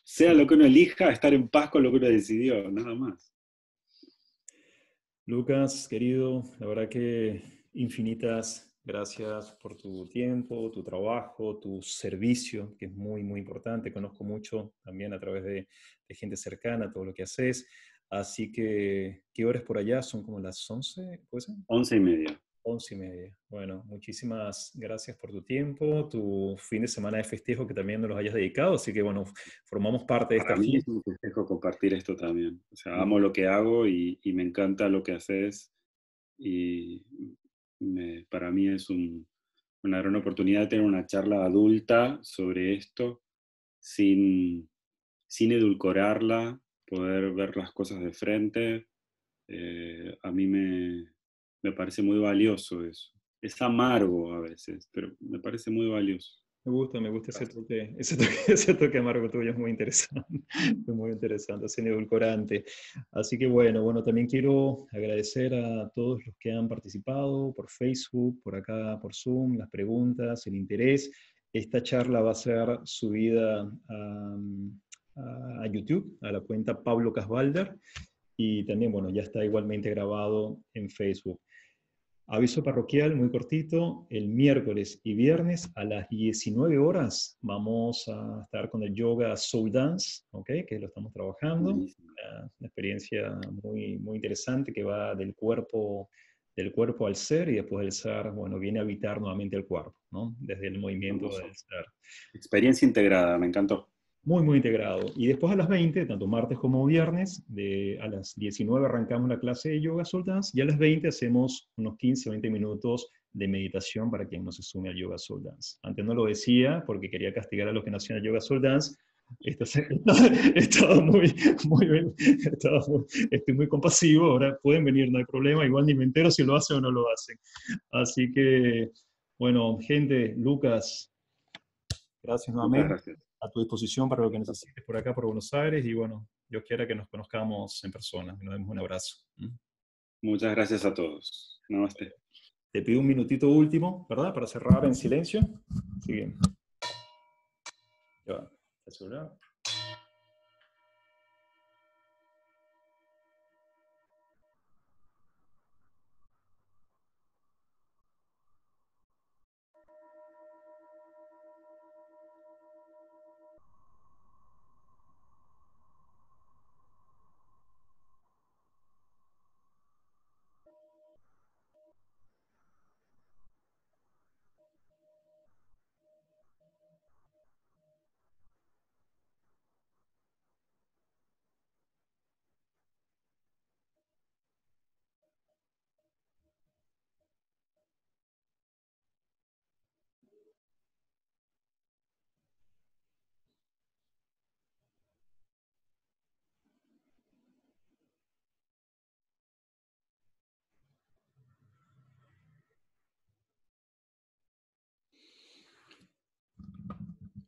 Sea lo que uno elija, estar en paz con lo que uno decidió, nada más. Lucas, querido, la verdad que infinitas gracias por tu tiempo, tu trabajo, tu servicio, que es muy importante. Conozco mucho también a través de gente cercana todo lo que haces. Así que, ¿qué horas por allá? Son como las 11, ¿puede ser? 11:30. 11:30. Bueno, muchísimas gracias por tu tiempo, tu fin de semana de festejo que también nos los hayas dedicado. Así que, bueno, formamos parte de esta Para mí es fiesta. un festejo compartir esto también. O sea, amo lo que hago y me encanta lo que haces. Y para mí es una gran oportunidad de tener una charla adulta sobre esto, sin edulcorarla, poder ver las cosas de frente. A mí me parece muy valioso eso. Es amargo a veces, pero me parece muy valioso. Me gusta ese Gracias. toque, ese toque amargo tuyo, es muy interesante, es muy interesante, es edulcorante. Así que bueno, también quiero agradecer a todos los que han participado por Facebook, por acá, por Zoom, las preguntas, el interés. Esta charla va a ser subida a YouTube, a la cuenta Pablo Casvalder, y también, bueno, ya está igualmente grabado en Facebook. Aviso parroquial muy cortito, el miércoles y viernes a las 19 horas vamos a estar con el yoga Soul Dance, ¿ok? Que lo estamos trabajando, Buenísimo. una experiencia muy interesante que va del cuerpo al ser y después del ser, bueno, viene a habitar nuevamente el cuerpo, ¿no? Desde el movimiento del Hermoso. ser. Experiencia integrada, me encantó. Muy integrado. Y después a las 20, tanto martes como viernes, a las 19 arrancamos la clase de yoga soul dance y a las 20 hacemos unos 15 o 20 minutos de meditación para quien no se sume al yoga soul dance. Antes no lo decía porque quería castigar a los que no hacían el yoga soul dance. Estaba estoy muy compasivo, ahora pueden venir, no hay problema, igual ni me entero si lo hacen o no lo hacen. Así que, bueno, gente, Lucas, gracias Muchas nuevamente, gracias. a tu disposición para lo que necesites por acá, por Buenos Aires, y bueno, Dios quiera que nos conozcamos en persona. Nos demos un abrazo. Muchas gracias a todos. Namaste. Te pido un minutito último, ¿verdad? Para cerrar en silencio. Así que, ya va, el celular.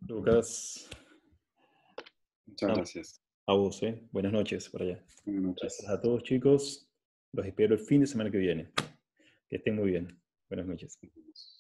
Lucas, Muchas a, gracias. a vos, ¿eh? Buenas noches por allá. Buenas Gracias noches. a todos, chicos. Los espero el fin de semana que viene. Que estén muy bien. Buenas noches. Nos vemos.